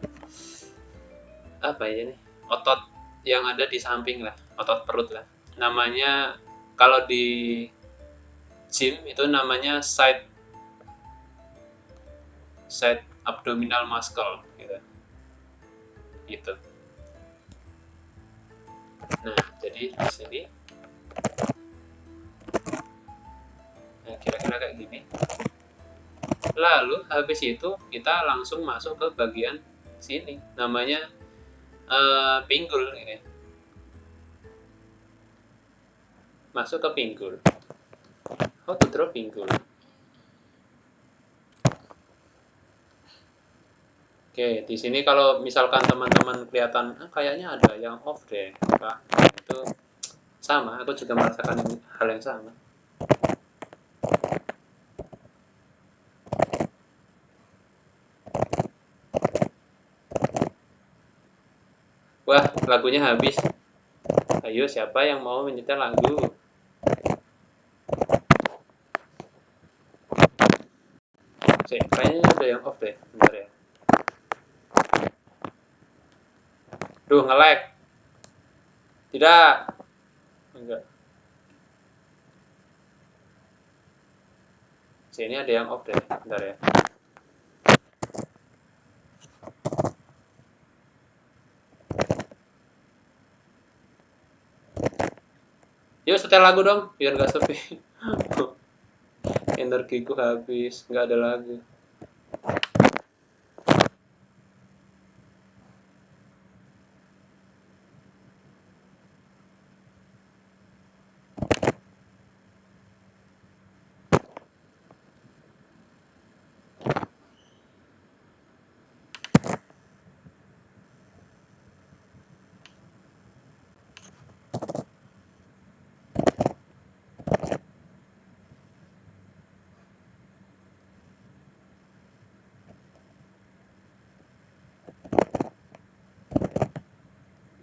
apa ya nih? Otot yang ada di samping lah, otot perut lah. Namanya kalau di gym itu namanya side abdominal muscle gitu. Gitu. Nah, jadi di sini nah, kira-kira kayak gini. Lalu habis itu kita langsung masuk ke bagian sini, namanya pinggul ini. Masuk ke pinggul. How to draw pinggul? Oke, di sini kalau misalkan teman-teman kelihatan kayaknya ada yang off deh, Pak. Itu sama, aku juga merasakan hal yang sama. Wah, lagunya habis. Ayo, siapa yang mau menyetel lagu? Kayaknya ada yang off deh, bentar ya. Duh, nge-lag. Tidak. Enggak. Sini ada yang off deh, bentar ya. Yuk setel lagu dong, biar gak sepi. Energiku habis, nggak ada lagu.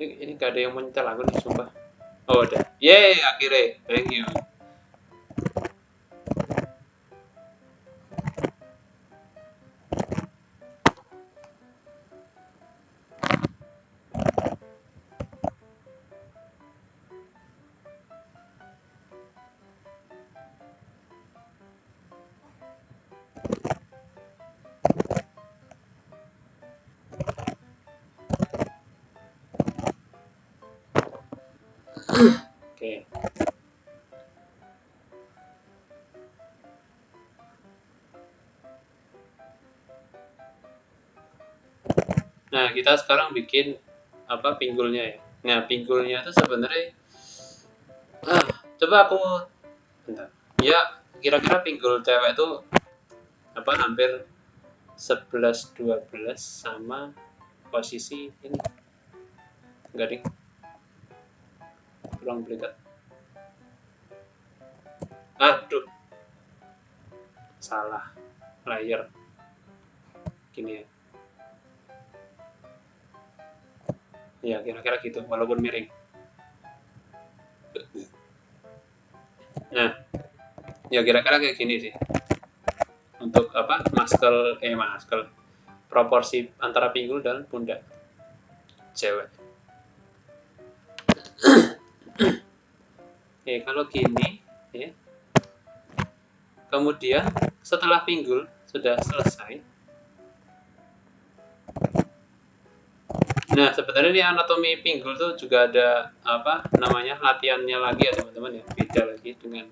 Ini gak ada yang mau nyetel lagu nih, sumpah. Oh, udah. Yeay, akhirnya. Thank you. Oke. Nah, kita sekarang bikin apa pinggulnya ya. Nah, pinggulnya itu sebenarnya coba aku bentar. Ya, kira-kira pinggul cewek itu apa hampir 11-12 sama posisi ini. Enggak ding. Kurang belikat. Aduh, salah layer. Gini ya. Ya, kira-kira gitu walaupun miring. Nah, ya kira-kira kayak gini sih. Untuk apa? Muscle proporsi antara pinggul dan pundak cewek. Kalau gini ya. Kemudian setelah pinggul sudah selesai. Nah, sebenarnya di anatomi pinggul tuh juga ada apa namanya latihannya lagi ya teman-teman ya, beda lagi dengan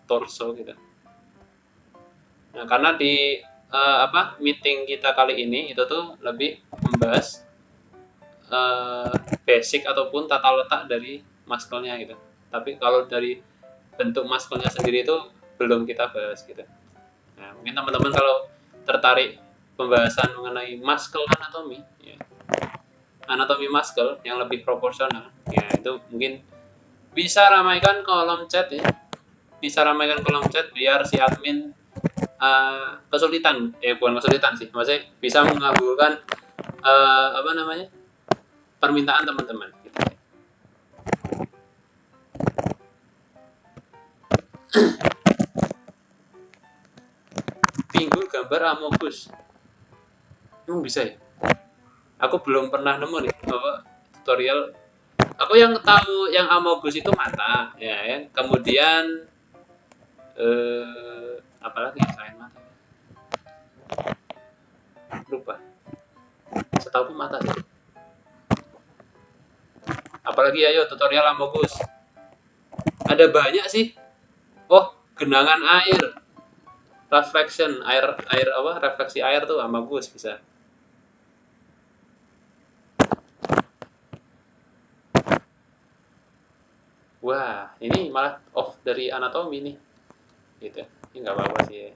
torso gitu. Nah, karena di meeting kita kali ini itu tuh lebih membahas basic ataupun tata letak dari muscle-nya gitu. Tapi kalau dari bentuk muscle-nya sendiri itu belum kita bahas gitu. Nah, mungkin teman-teman kalau tertarik pembahasan mengenai muscle anatomy, ya, anatomi muscle yang lebih proporsional, ya itu mungkin bisa ramaikan kolom chat ya, bisa ramaikan kolom chat biar si admin kesulitan, bukan kesulitan sih, maksudnya bisa mengabulkan apa namanya permintaan teman-teman. Gitu. Pinggul gambar Amogus. Emang bisa ya? Aku belum pernah nemu nih tutorial. Aku yang tahu yang Amogus itu mata, ya. Kemudian apalagi selain mata? Lupa. Setahu mata sih. Apalagi ayo tutorial Amogus. Ada banyak sih. Oh, genangan air. Reflection air apa? Refleksi air tuh Amogus bisa. Wah, ini malah off dari anatomi nih. Gitu. Ini nggak apa-apa sih ya.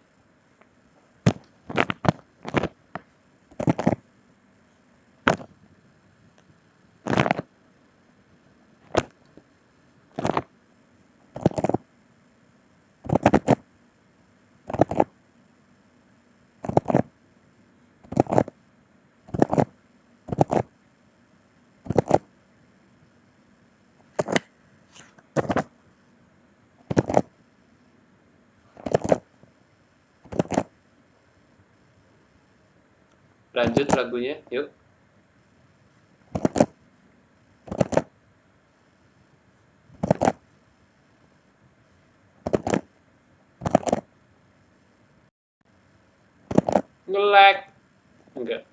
Lanjut lagunya, yuk. Nge-lag. Enggak.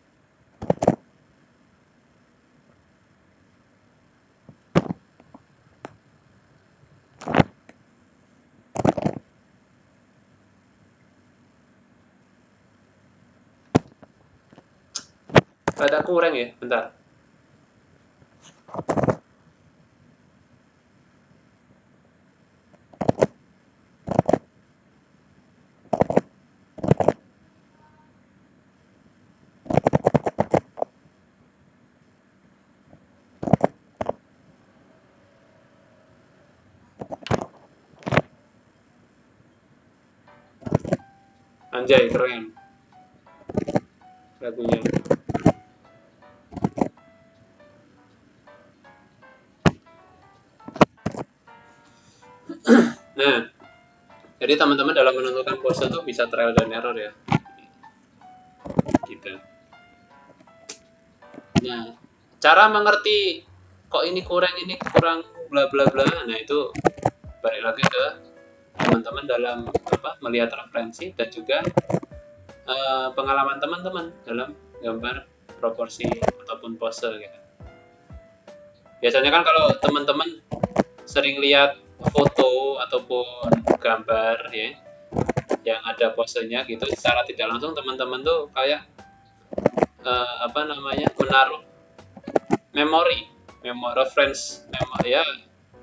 Ada kurang ya, bentar. Anjay, keren lagunya. Nah, jadi teman-teman dalam menentukan pose tuh bisa trial dan error ya. Gitu. Nah, cara mengerti kok ini kurang bla bla bla. Nah, itu balik lagi ke teman-teman dalam melihat referensi dan juga pengalaman teman-teman dalam gambar proporsi ataupun pose gitu. Biasanya kan kalau teman-teman sering lihat foto ataupun gambar ya yang ada posenya gitu, secara tidak langsung teman-teman tuh kayak menaruh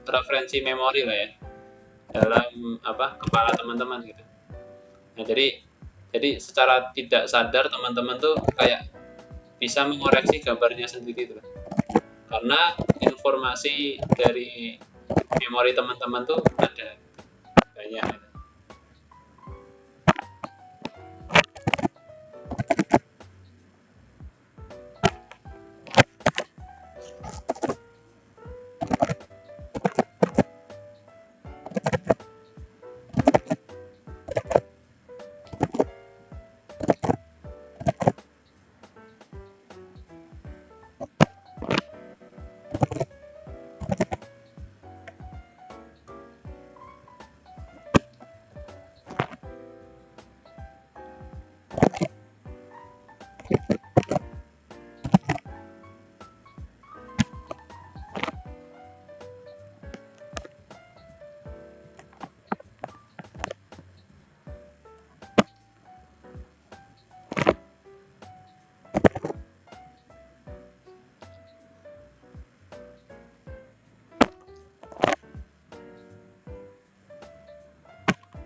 referensi memori lah ya dalam kepala teman-teman gitu. Nah, jadi secara tidak sadar teman-teman tuh kayak bisa mengoreksi gambarnya sendiri gitu. Karena informasi dari memori teman-teman tuh ada banyak.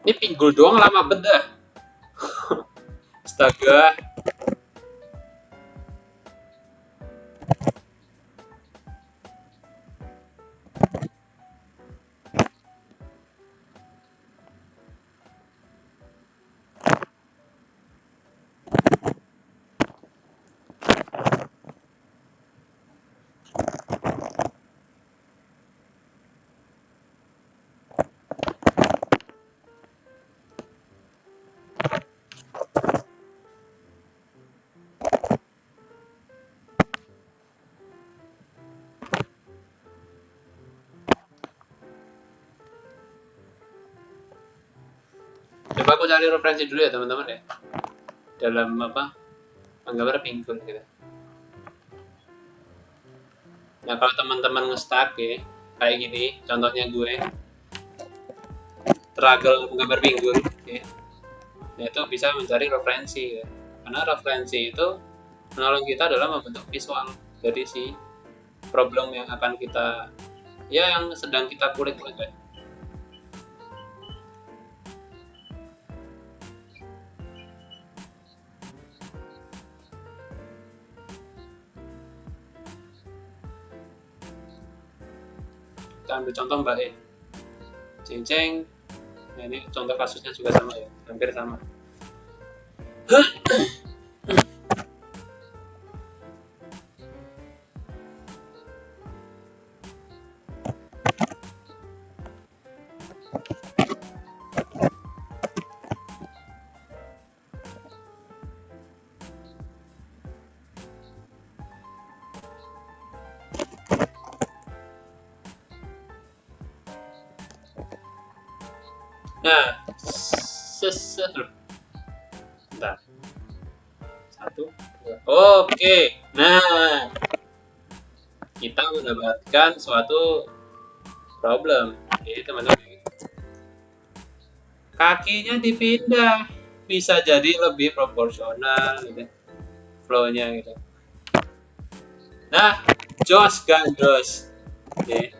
Ini pinggul doang lama bedah. Astaga. Coba aku cari referensi dulu ya teman-teman ya, dalam menggambar pinggul gitu. Nah kalau teman-teman nge-stuck ya kayak gini, contohnya gue struggle menggambar pinggul ya. Nah itu bisa mencari referensi ya. Karena referensi itu menolong kita dalam membentuk visual dari si problem yang akan kita yang sedang kita kulik kan. Kita ambil contoh Mbak E. Ceng. Nah ini contoh kasusnya juga sama ya, hampir sama. Nah, bentar. 1, 2. Oke. Nah, kita mendapatkan suatu problem. Jadi teman-teman, kakinya dipindah, bisa jadi lebih proporsional gitu, flow-nya gitu. Nah, jos gandos. Oke.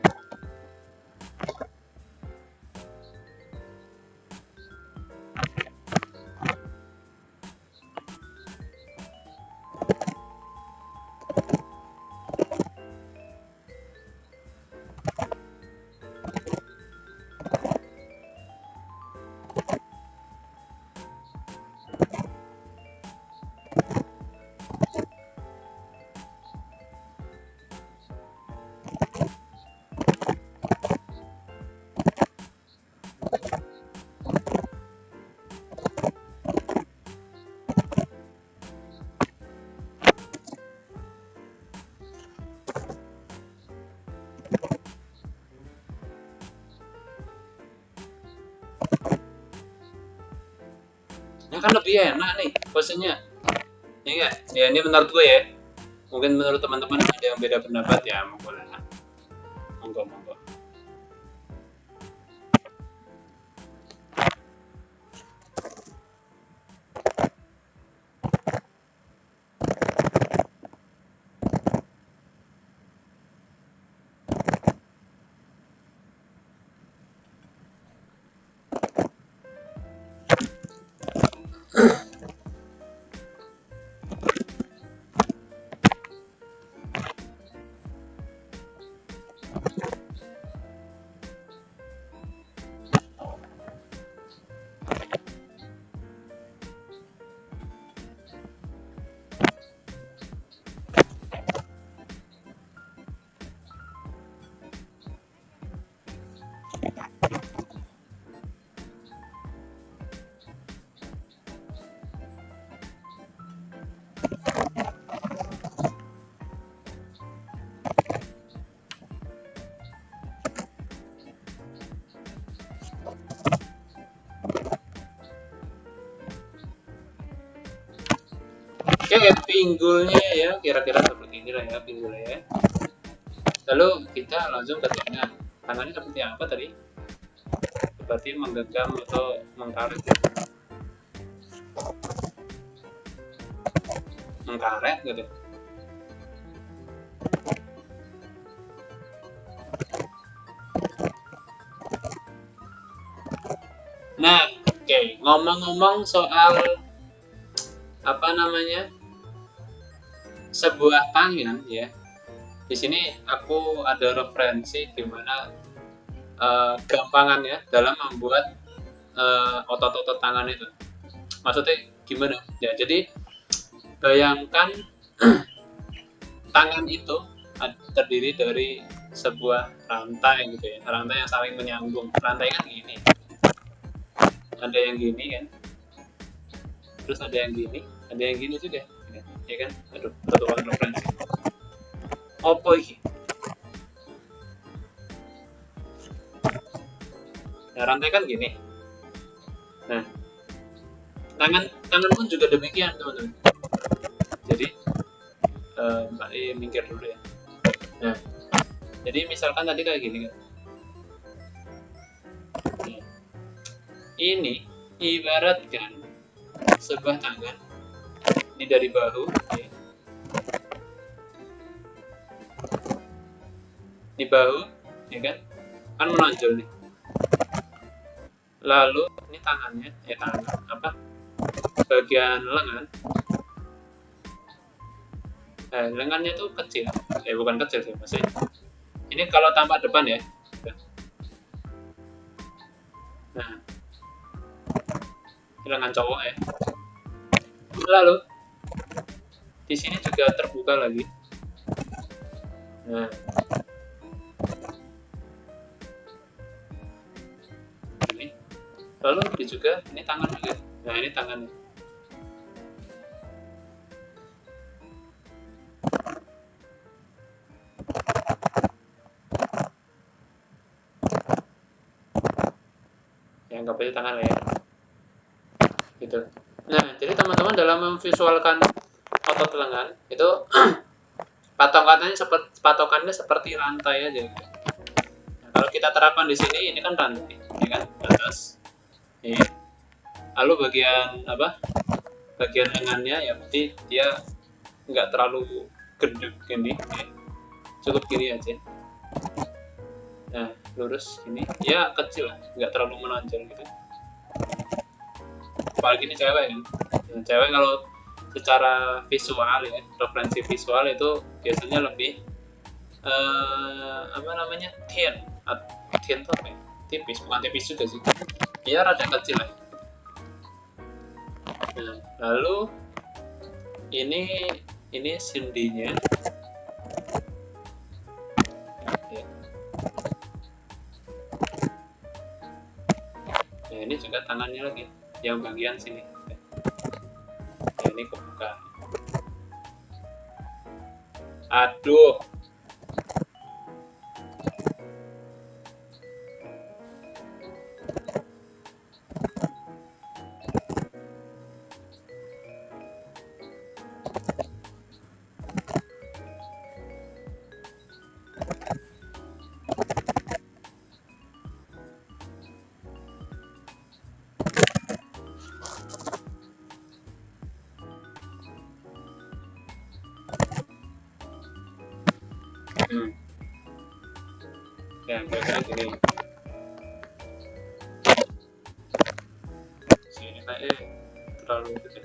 Ini kan lebih enak nih posenya. Ya enggak? Ya ini menurut gue ya. Mungkin menurut teman-teman ada yang beda pendapat ya, monggo. Oke, pinggulnya ya kira-kira seperti ini lah ya pinggulnya ya. Lalu kita langsung ke tangan. Tangannya seperti apa tadi? Seperti menggenggam atau mengkaret. Mengkaret gitu. Nah, oke, ngomong-ngomong soal apa namanya? Sebuah tangan ya. Di sini aku ada referensi gimana gampangannya dalam membuat otot-otot tangan itu. Maksudnya gimana? Ya, jadi bayangkan tangan itu terdiri dari sebuah rantai gitu ya, rantai yang saling menyambung. Rantai kan gini, ada yang gini kan, terus ada yang gini juga, ya kan? Aduh, satu referensi. Opo iki? Nah, rantai kan gini. Nah, Tangan pun juga demikian, teman-teman. Jadi Mbak minggir dulu ya. Nah, jadi misalkan tadi kayak gini kan. Nah, ini ibaratkan sebuah tangan ini dari bahu ya. Di bahu ya kan menonjol nih. Lalu ini tangannya bagian lengan. Lengannya tuh kecil, bukan kecil sih, maksudnya ini kalau tampak depan ya. Nah, ini lengan cowok ya. Lalu di sini juga terbuka lagi. Nah, ini. Lalu ini juga ini tangan juga. Nah, ini tangannya. Yang nggak tangan ya. Gitu. Nah, jadi teman-teman dalam memvisualkan otot lengan itu patokannya seperti rantai aja. Nah, kalau kita terapkan di sini, ini kan rantai, ini kan atas. Ini. Lalu bagian lengannya ya berarti dia nggak terlalu gendut gini, cukup gini aja. Nah, lurus gini, ya kecil, nggak terlalu menonjol gitu. Apalagi ini cewek kan. Nah, cewek kalau secara visual ya, referensi visual itu biasanya lebih thin tuh apa ya? Tipis, bukan tipis juga sih. Dia rada kecil lah. Nah, lalu ini sendinya. Ya. Nah, ini juga tangannya lagi, yang bagian sini. Ya, ini kebuka. Aduh. Ya, kira-kira gini. Sini kayak terlalu gede.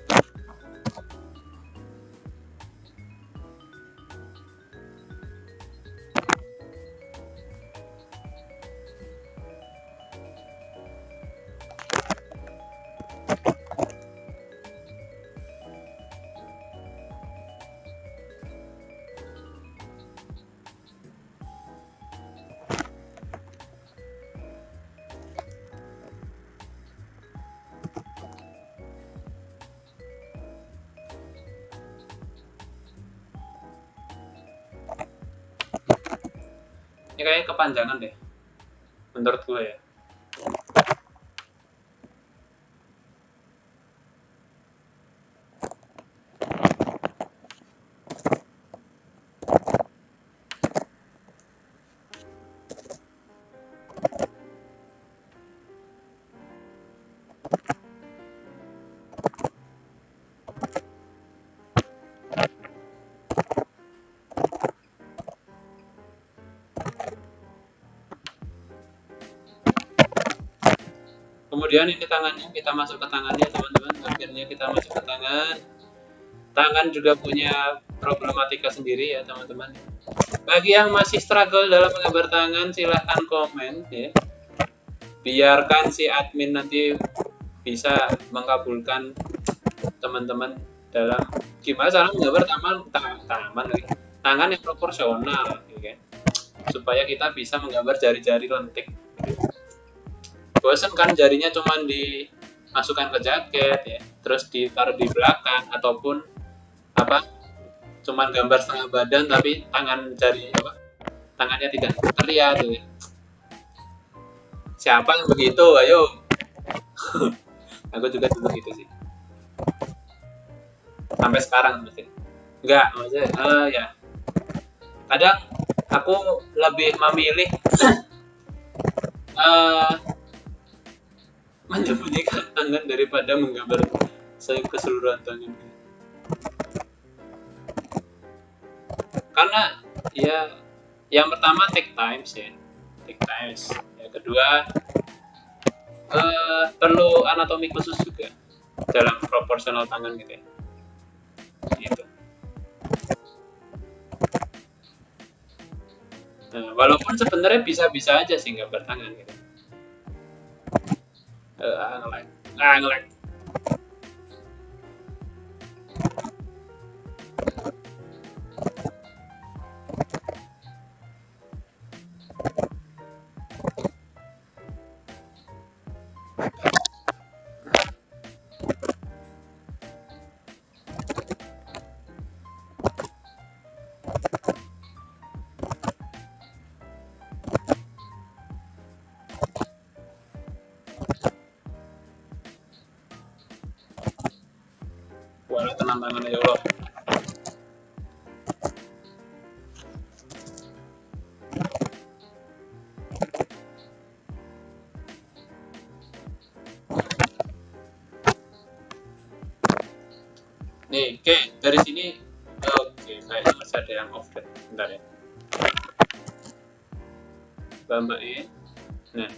Ini kayaknya kepanjangan deh, menurut gue ya. Kemudian ini tangannya, kita masuk ke tangannya teman-teman. Akhirnya kita masuk ke tangan. Tangan juga punya problematika sendiri ya teman-teman. Bagi yang masih struggle dalam menggambar tangan, silahkan komen ya. Biarkan si admin nanti bisa mengabulkan teman-teman dalam gimana cara menggambar tangan yang proporsional ya, supaya kita bisa menggambar jari-jari lentik. Bosan kan jarinya cuman dimasukkan ke jaket ya, terus ditaruh di belakang ataupun cuman gambar setengah badan tapi tangannya tidak terlihat ya. Siapa yang begitu? Ayo. Aku juga dulu gitu sih. sampai sekarang mungkin enggak, maksudnya ya kadang aku lebih memilih menyembunyikan tangan daripada menggambar keseluruhan tangan, karena ya yang pertama take times, yang kedua perlu anatomi khusus juga dalam proporsional tangan gitu ya, gitu. Nah, walaupun sebenarnya bisa-bisa aja sih gambar tangan gitu. Ngelag. Wala tenang tangan ya Allah. Nih, oke, dari sini oke, kayaknya masih ada yang off deh. Bentar ya. Bambain. Nah.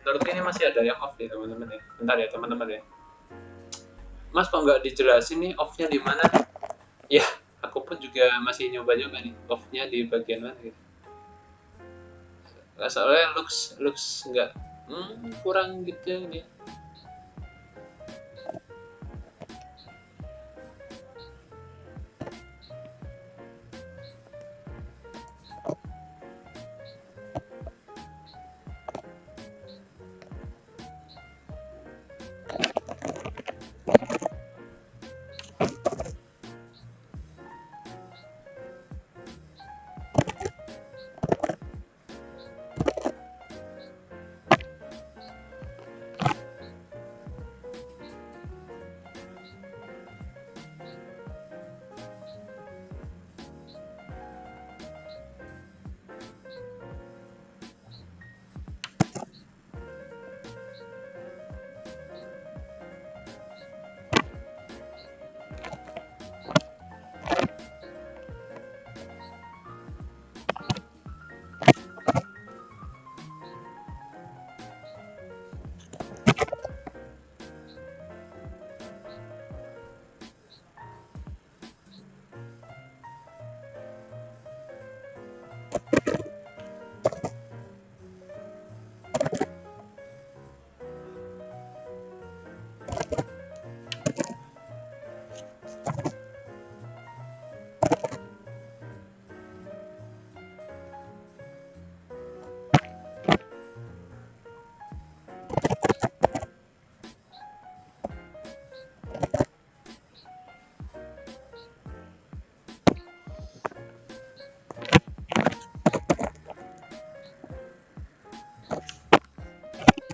Menurut ini masih ada yang off nih teman-teman ya. Bentar ya teman-teman ya. Mas kok nggak dijelasin nih off-nya di mana? Ya, aku pun juga masih nyoba-nyoba nih off-nya di bagian mana gitu. Soalnya looks nggak kurang gitu nih.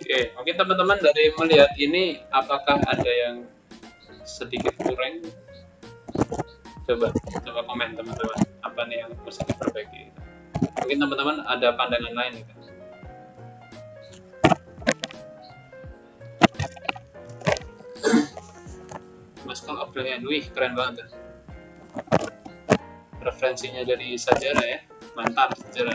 Oke, mungkin teman-teman dari melihat ini apakah ada yang sedikit kurang? Coba komen teman-teman, apa nih yang mesti diperbaiki? Mungkin teman-teman ada pandangan lain gitu. Mas Kang Abraham, wih keren banget. Referensinya dari sejarah ya, mantap sejarah.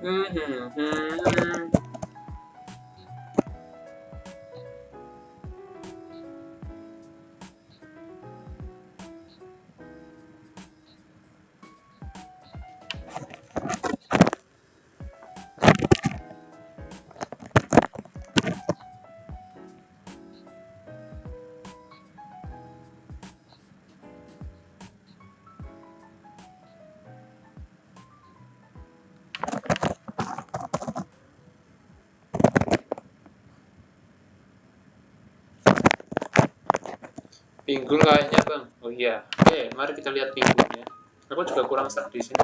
Hmm, hmm, hmm. Pinggul kayaknya bang. Oh iya. Oke, mari kita lihat pinggulnya. Aku juga kurang stuck di sini.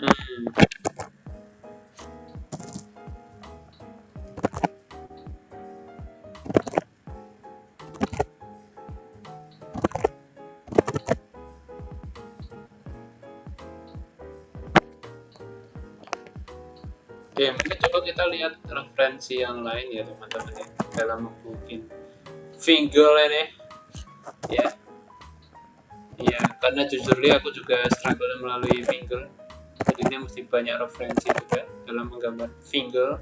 Hmm. Oke, mungkin coba kita lihat referensi yang lain ya teman-teman ya dalam membuat finger ini ya. Iya, karena jujur aku juga struggle melalui finger. Jadinya mesti banyak referensi juga dalam menggambar finger.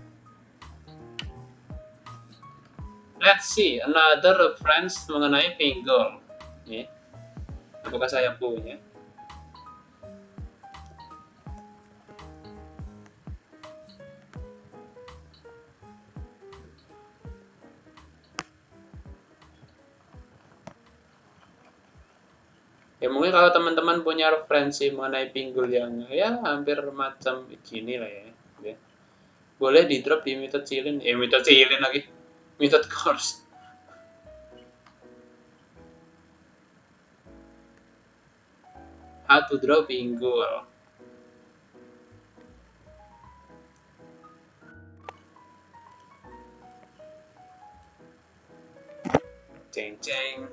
Let's see another reference mengenai finger. Nih, apakah saya punya? Ya mungkin kalau teman-teman punya referensi mengenai pinggul yang ya hampir macam begini lah ya. Ya. Boleh di drop di method silin, method silin lagi, method course. How to draw pinggul. Ceng ceng.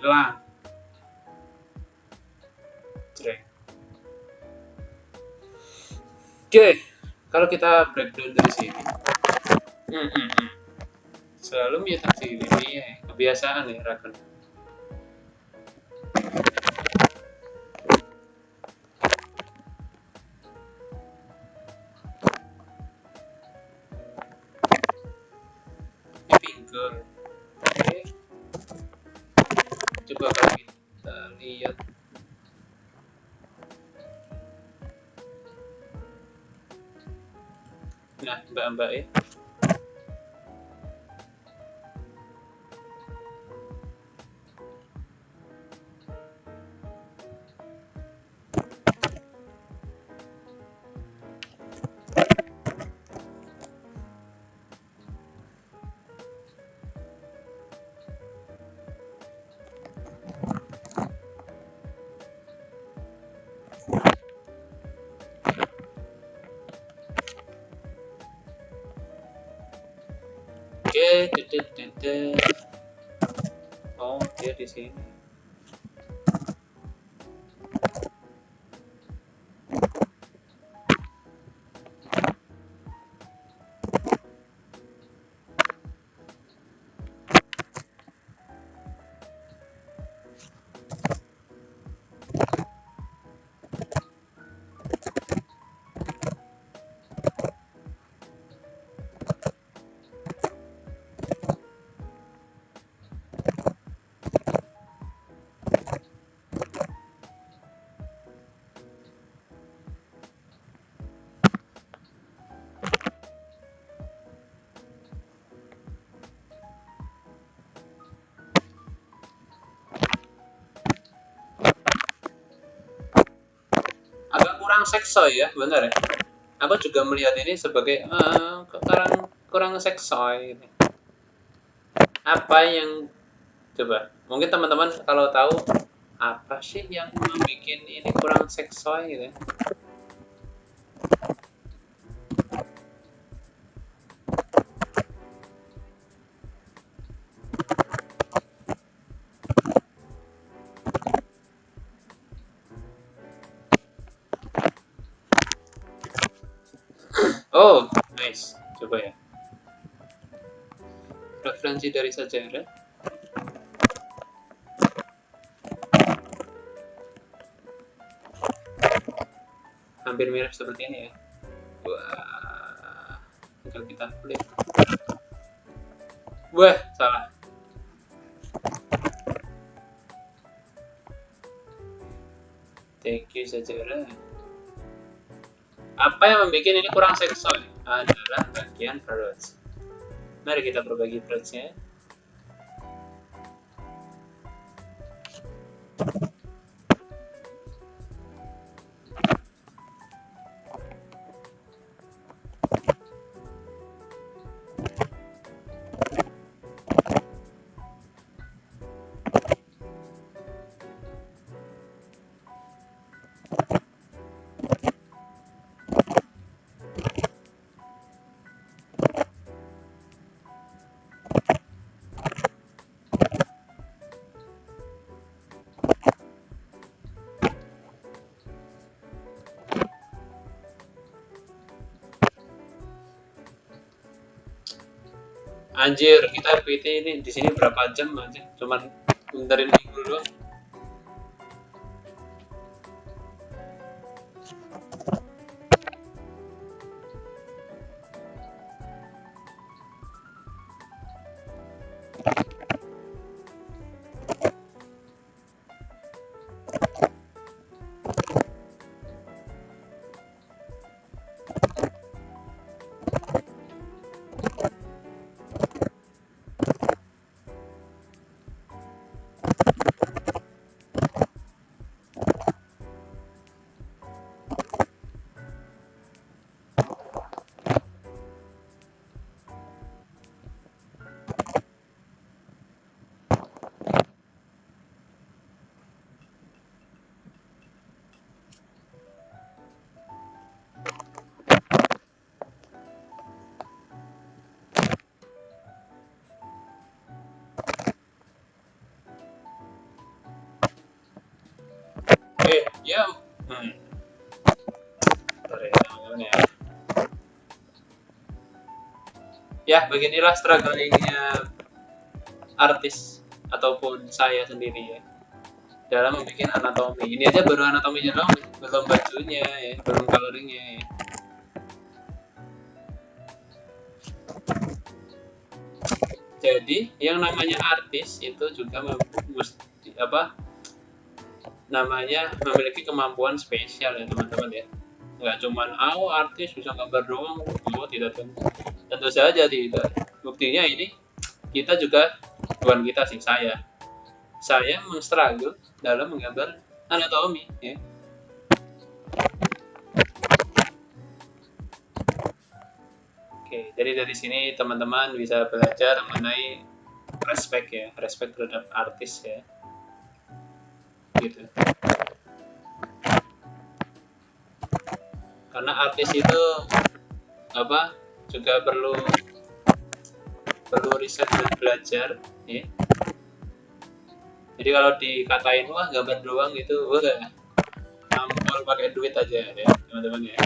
Hilang. Ceng. Oke, kalau kita breakdown dari sini. Hmm, hmm, hmm. Selalu method silin ya, kebiasaan ya Rakan. Pinggul. Oke. Coba kalau kita lihat. Nah, mbak-mbak ya. Oh, dia di sini. Agak kurang seksoi ya, benar ya. Aku juga melihat ini sebagai kurang seksoi. Apa yang coba? Mungkin teman-teman kalau tahu apa sih yang membuat ini kurang seksoi gitu ya. Oh, nice. Coba ya. Referensi dari sejarah. Hampir mirip seperti ini ya. Wah, tinggal kita flip. Wah, salah. Thank you sejarah. Apa yang membuat ini kurang seksoi adalah bagian perut. Mari kita berbagi perutnya. Anjir, kita PT ini di sini berapa jam aja? Cuman benterin minggu doang. Ya. Ya, beginilah strugglingnya artis ataupun saya sendiri ya dalam membuat anatomi. Ini aja baru anatominya doang, belum bajunya ya, belum coloringnya ya. Jadi yang namanya artis itu juga mesti memiliki kemampuan spesial ya teman-teman ya. Nggak cuman artis bisa gambar doang, tidak tentu saja tidak. Buktinya ini kita juga, bukan kita sih, saya struggle dalam menggambar anatomi ya. Oke, jadi dari sini teman-teman bisa belajar mengenai respect terhadap artis ya, gitu. Karena artis itu juga perlu perlu riset dan belajar ya. Jadi kalau dikatain wah gambar doang gitu, wah nampol pakai duit aja ya teman-teman ya.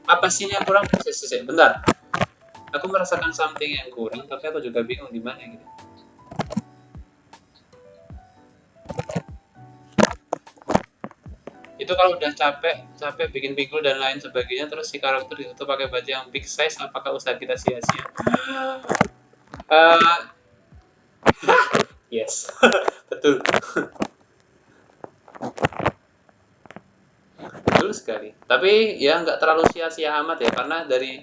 Apa sih yang kurang? Bentar, aku merasakan something yang kurang tapi aku juga bingung di mana gitu. Itu kalau udah capek bikin pinggul dan lain sebagainya, terus si karakter ditutup pakai baju yang big size, apakah usaha kita sia-sia? Yes. Betul. Betul sekali. Tapi ya nggak terlalu sia-sia amat ya, karena dari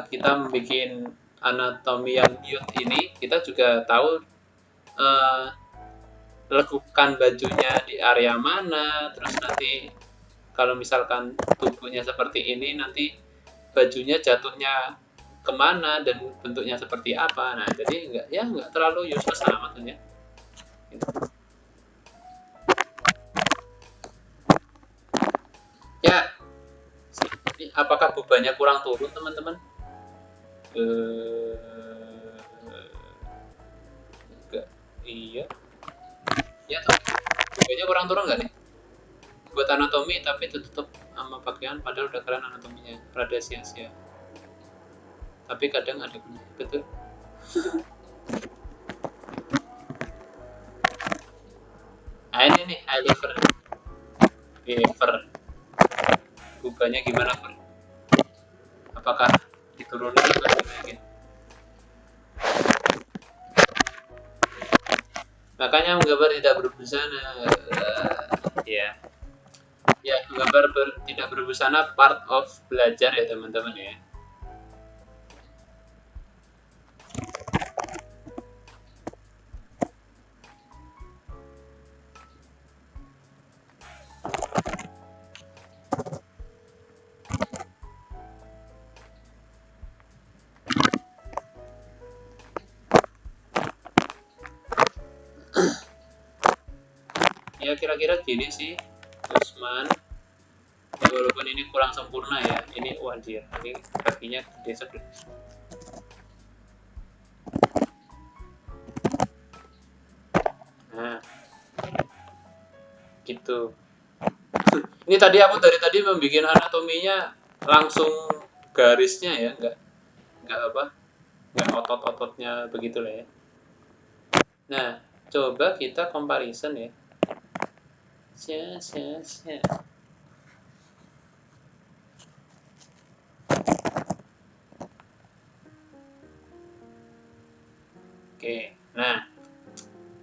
kita membuat anatomi yang cute ini, kita juga tahu lekukan bajunya di area mana, terus nanti kalau misalkan tubuhnya seperti ini, nanti bajunya jatuhnya kemana dan bentuknya seperti apa. Nah, jadi nggak terlalu useless amat ya. Gitu. Ya, apakah bebannya kurang turun teman-teman? Enggak, iya. Ya, bebannya kurang turun nggak nih? Buat anatomi tapi tutup sama pakaian padahal udah keren anatominya, rada sia-sia. Tapi kadang ada gunanya, betul. Nah ini nih, liver bukannya gimana Bro? Apakah diturunin atau dinaikin? Makanya menggambar tidak berbusana ya menggambar tidak berbusana part of belajar ya teman-teman ya. Ya kira-kira gini sih Usman ya, walaupun ini kurang sempurna ya, ini wajir, ini kakinya gede sedikit. Nah gitu. Ini tadi aku dari tadi membuat anatominya langsung garisnya ya, nggak otot-ototnya begitulah ya. Nah coba kita comparison ya. Oke, nah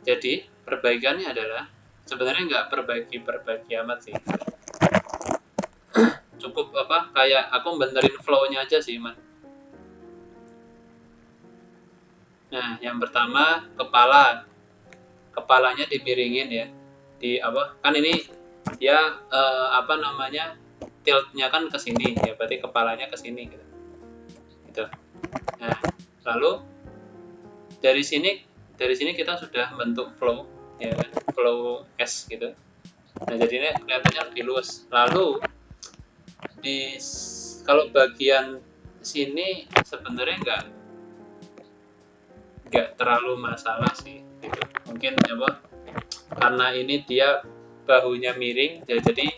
jadi perbaikannya adalah sebenarnya nggak perbaiki amat sih. Cukup kayak aku benerin flow-nya aja sih man. Nah yang pertama kepalanya dimiringin ya, kan ini ya tiltnya kan ke sini ya, berarti kepalanya ke sini gitu. Nah lalu dari sini kita sudah bentuk flow ya kan, flow S gitu. Nah jadinya kelihatannya lebih luas. Lalu kalau bagian sini sebenarnya nggak terlalu masalah sih gitu. Mungkin karena ini dia bahunya miring ya, jadi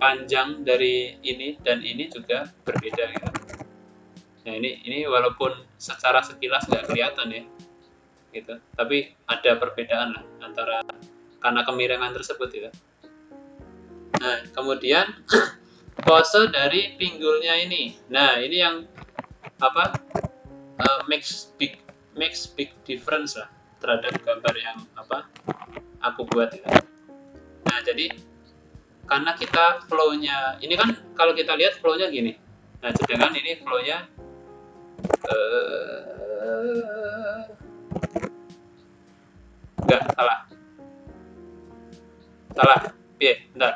panjang dari ini dan ini juga berbeda gitu. Nah ini walaupun secara sekilas nggak kelihatan ya gitu, tapi ada perbedaan lah antara karena kemiringan tersebut gitu. Nah kemudian pose dari pinggulnya ini, nah ini yang makes big difference lah terhadap gambar yang aku buat itu. Nah jadi karena kita flow-nya ini kan, kalau kita lihat flow-nya gini, Nah, sedangkan ini flow-nya enggak, salah, bentar,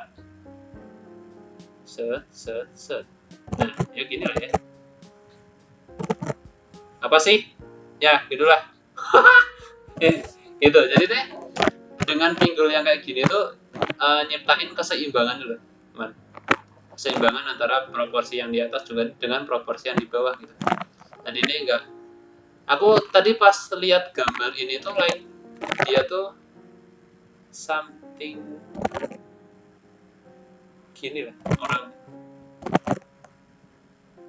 set. Nah, ya gini lah ya. Apa sih? Ya, gitulah. Gitu. Jadi deh, dengan pinggul yang kayak gini tuh nyiptain keseimbangan dulu, teman. Keseimbangan antara proporsi yang di atas juga dengan proporsi yang di bawah gitu. Tadi ini enggak. Aku tadi pas lihat gambar ini tuh like dia tuh something gini lah orang.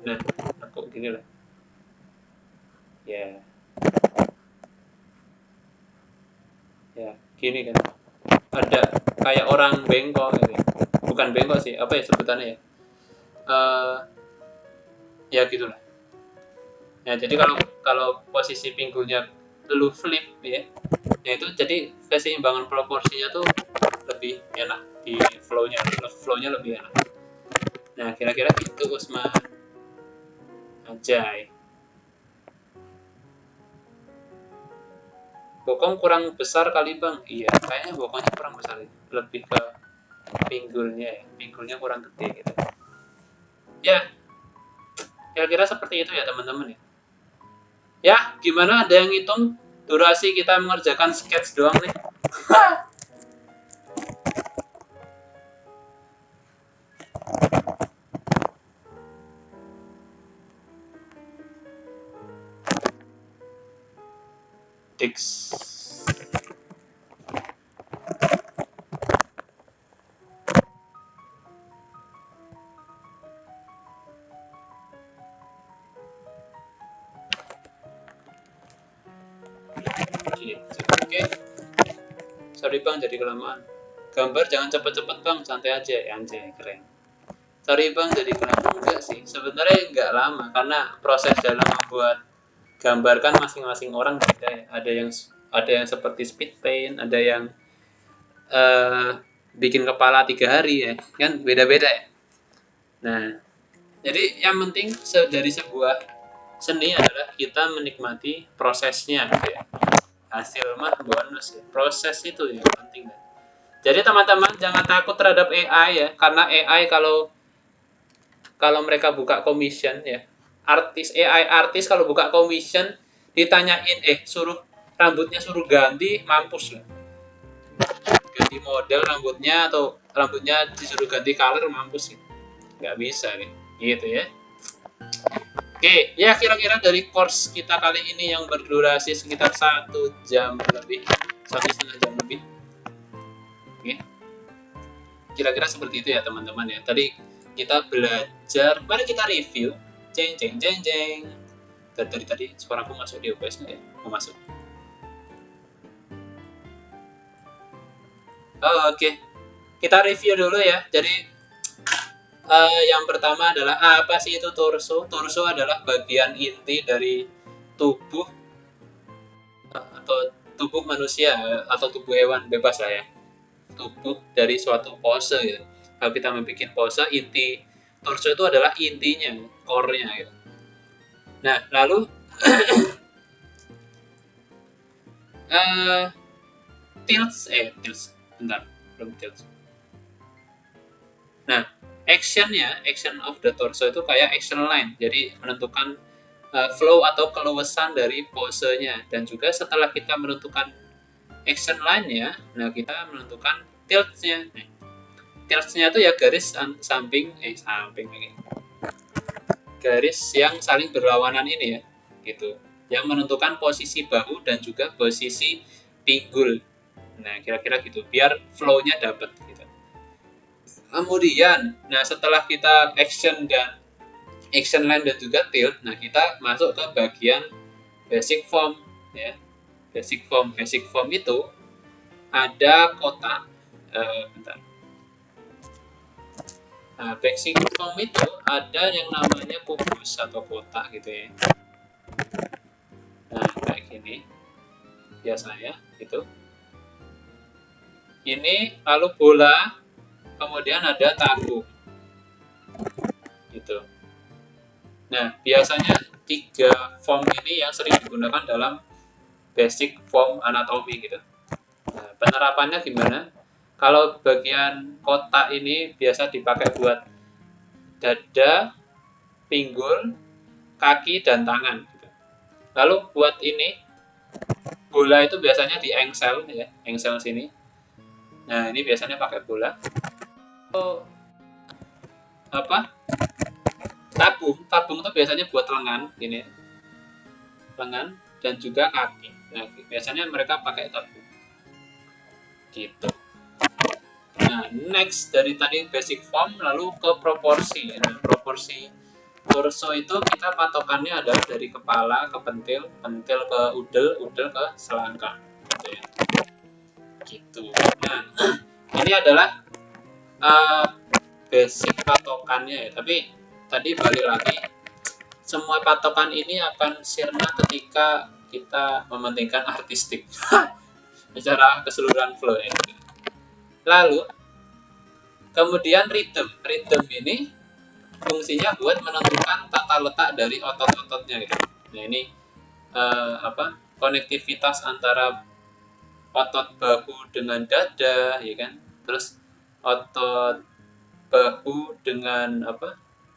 Nah, aku gini lah. Ya, ya gini kan. Ada kayak orang bengkok gitu. Bukan bengkok sih, apa ya sebutannya ya? Ya gitulah. Ya, jadi kalau kalau posisi pinggulnya lu flip ya, ya itu jadi keseimbangan proporsinya tuh lebih enak di flow-nya lebih enak. Nah, kira-kira gitu Usman. Anjay. Bokong kurang besar kali bang. Iya, kayaknya bokongnya kurang besar. Lebih ke pinggulnya ya. Pinggulnya kurang gede gitu. Ya, kira-kira seperti itu ya teman-teman ya. Ya, gimana ada yang ngitung durasi kita mengerjakan sketch doang nih? Dix. Gitu. Oke. Sorry bang, jadi kelamaan. Gambar jangan cepet-cepet bang, santai aja. Anjay, keren. Sorry bang, jadi kelamaan. Enggak sih, sebenarnya enggak lama karena proses dalam membuat gambar kan masing-masing orang beda ya. Ada yang seperti speed paint, ada yang bikin kepala 3 hari ya, kan beda-beda ya. Nah, jadi yang penting dari sebuah seni adalah kita menikmati prosesnya gitu ya. Hasil mah bonus ya. Proses itu yang penting. Jadi teman-teman jangan takut terhadap AI ya, karena AI kalau kalau mereka buka commission ya, AI artis kalau buka commission ditanyain suruh rambutnya suruh ganti, mampus lah. Ganti model rambutnya atau rambutnya disuruh ganti color, mampus gitu. Nggak bisa gitu ya. Oke, ya kira-kira dari course kita kali ini yang berdurasi sekitar 1 jam lebih, 1,5 jam lebih. Oke, kira-kira seperti itu ya teman-teman ya. Tadi kita belajar, mari kita review. Jeng jeng jeng jeng. Tadi suaraku masuk di OBS nggak ya? Mau masuk. Oke. Kita review dulu ya. Jadi yang pertama adalah apa sih itu torso? Torso adalah bagian inti dari tubuh atau tubuh manusia atau tubuh hewan, bebas lah ya. Tubuh dari suatu pose gitu. Kalau kita membuat pose, inti torso itu adalah intinya, core-nya gitu. Nah, lalu tilts, bentar, belum tilts. Nah, action of the torso itu kayak action line, jadi menentukan flow atau keluasan dari posenya. Dan juga setelah kita menentukan action line-nya, nah kita menentukan tilts-nya. Nah, tilts-nya itu ya garis samping lagi. Garis yang saling berlawanan ini ya, gitu. Yang menentukan posisi bahu dan juga posisi pinggul. Nah, kira-kira gitu, biar flow-nya dapat gitu. Kemudian, nah setelah kita action line dan juga tilt, nah kita masuk ke bagian basic form ya. Basic form itu ada kotak. Bentar. Nah, basic form itu ada yang namanya kubus atau kotak gitu ya. Nah, kayak gini biasanya gitu. Ini lalu bola, kemudian ada tahu gitu. Nah, biasanya 3 form ini yang sering digunakan dalam basic form anatomi gitu. Nah, penerapannya gimana? Kalau bagian kotak ini biasa dipakai buat dada, pinggul, kaki, dan tangan. Gitu. Lalu buat ini, bola itu biasanya di engsel ya, engsel sini. Nah, ini biasanya pakai bola. Oh, apa? Tabung itu biasanya buat lengan, gini, lengan dan juga kaki. Nah, biasanya mereka pakai tabung. Gitu. Nah, next dari tadi basic form lalu ke proporsi. Nah, proporsi torso itu kita patokannya adalah dari kepala ke pentil, pentil ke udel, udel ke selangkang. Gitu ya. Gitu. Nah, ini adalah basic patokannya ya. Tapi tadi balik lagi, semua patokan ini akan sirna ketika kita mementingkan artistik secara keseluruhan flow ya. Lalu kemudian rhythm. Rhythm ini fungsinya buat menentukan tata letak dari otot-ototnya gitu. Nah, ini konektivitas antara otot bahu dengan dada ya kan. Terus otot bahu dengan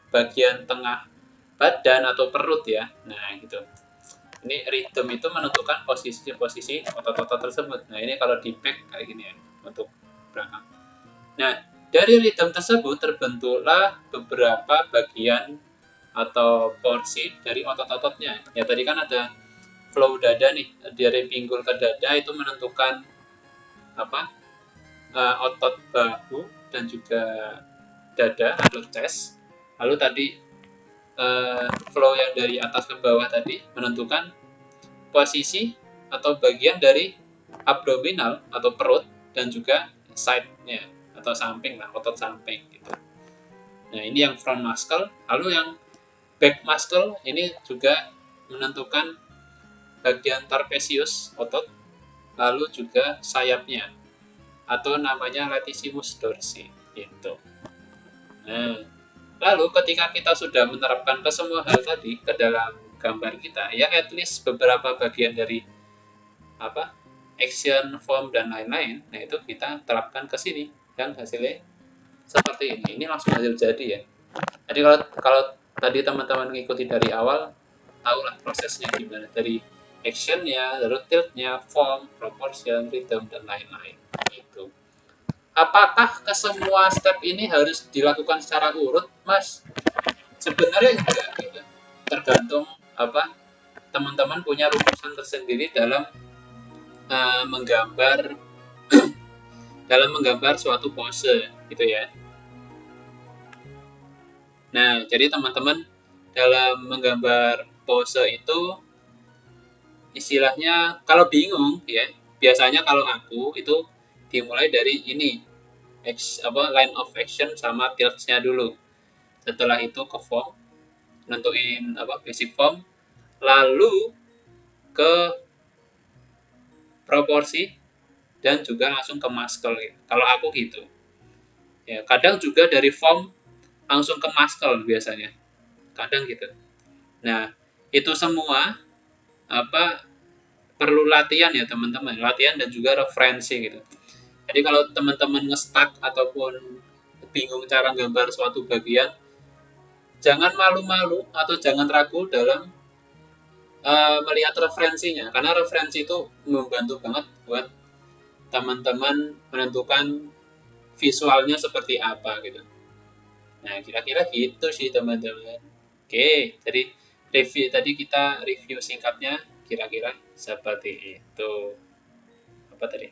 bagian tengah badan atau perut ya. Nah, gitu. Ini rhythm itu menentukan posisi-posisi otot-otot tersebut. Nah, ini kalau di back kayak gini ya untuk belakang. Nah, dari rhythm tersebut terbentuklah beberapa bagian atau porsi dari otot-ototnya. Ya, tadi kan ada flow dada nih, dari pinggul ke dada itu menentukan otot bahu dan juga dada atau chest. Lalu tadi flow yang dari atas ke bawah tadi menentukan posisi atau bagian dari abdominal atau perut dan juga side-nya atau samping lah, otot samping gitu. Nah, ini yang front muscle. Lalu yang back muscle ini juga menentukan bagian trapezius otot, lalu juga sayapnya atau namanya latissimus dorsi gitu. Nah, lalu ketika kita sudah menerapkan ke semua hal tadi ke dalam gambar kita, ya at least beberapa bagian dari action, form, dan lain-lain, nah itu kita terapkan ke sini dan hasilnya seperti ini. Ini langsung hasil jadi ya. Jadi kalau tadi teman-teman ngikuti dari awal, tahulah prosesnya gimana dari actionnya, lalu tiltnya, form, proportion, rhythm, dan lain-lain. Gitu. Apakah ke semua step ini harus dilakukan secara urut, Mas? Sebenarnya enggak gitu. Tergantung teman-teman punya rumusan tersendiri dalam menggambar suatu pose gitu ya. Nah, jadi teman-teman dalam menggambar pose itu istilahnya kalau bingung ya, biasanya kalau aku itu dimulai dari ini line of action sama tilts-nya dulu. Setelah itu ke form, nentuin basic form, lalu ke proporsi dan juga langsung ke muscle gitu. Kalau aku gitu. Ya, kadang juga dari form langsung ke muscle biasanya. Kadang gitu. Nah, itu semua perlu latihan ya teman-teman, latihan dan juga referensi gitu. Jadi kalau teman-teman nge-stuck ataupun bingung cara gambar suatu bagian, jangan malu-malu atau jangan ragu dalam melihat referensinya, karena referensi itu membantu banget buat teman-teman menentukan visualnya seperti apa gitu. Nah, kira-kira gitu sih teman-teman. Oke, jadi kita review singkatnya kira-kira seperti itu. Apa tadi?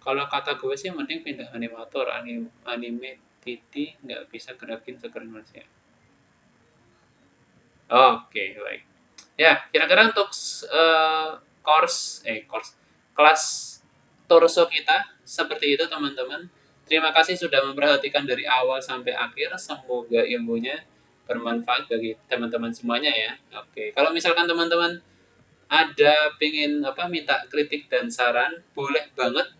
Kalau kata gue sih mending pindah animator, anime titi nggak bisa gerakin sekeren manusia. Oke, baik. Ya, kira-kira untuk kelas torso kita seperti itu teman-teman. Terima kasih sudah memperhatikan dari awal sampai akhir. Semoga ilmunya bermanfaat bagi teman-teman semuanya ya. Oke, kalau misalkan teman-teman ada pengen minta kritik dan saran, boleh banget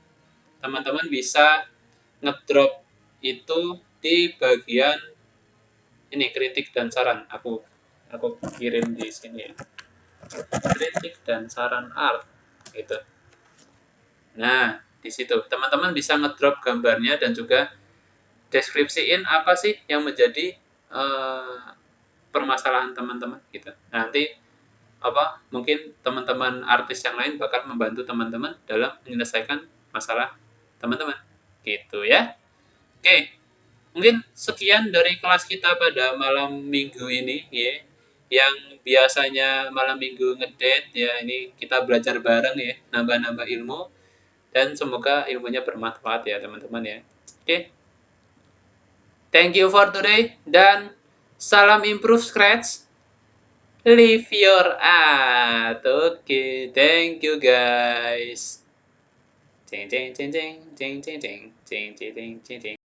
teman-teman bisa ngedrop itu di bagian ini kritik dan saran. Aku kirim di sini ya. Kritik dan saran art gitu. Nah, di situ teman-teman bisa ngedrop gambarnya dan juga deskripsiin apa sih yang menjadi permasalahan teman-teman gitu. Nanti mungkin teman-teman artis yang lain bakal membantu teman-teman dalam menyelesaikan masalah teman-teman gitu ya. Oke, mungkin sekian dari kelas kita pada malam minggu ini ya. Yang biasanya malam minggu ngedate ya, ini kita belajar bareng ya, nambah-nambah ilmu, dan semoga ilmunya bermanfaat ya teman-teman ya. Oke, thank you for today dan salam improve scratch. Live your art. Okay, thank you guys. Ding ding ding ding ding ding ding ding ding ding ding.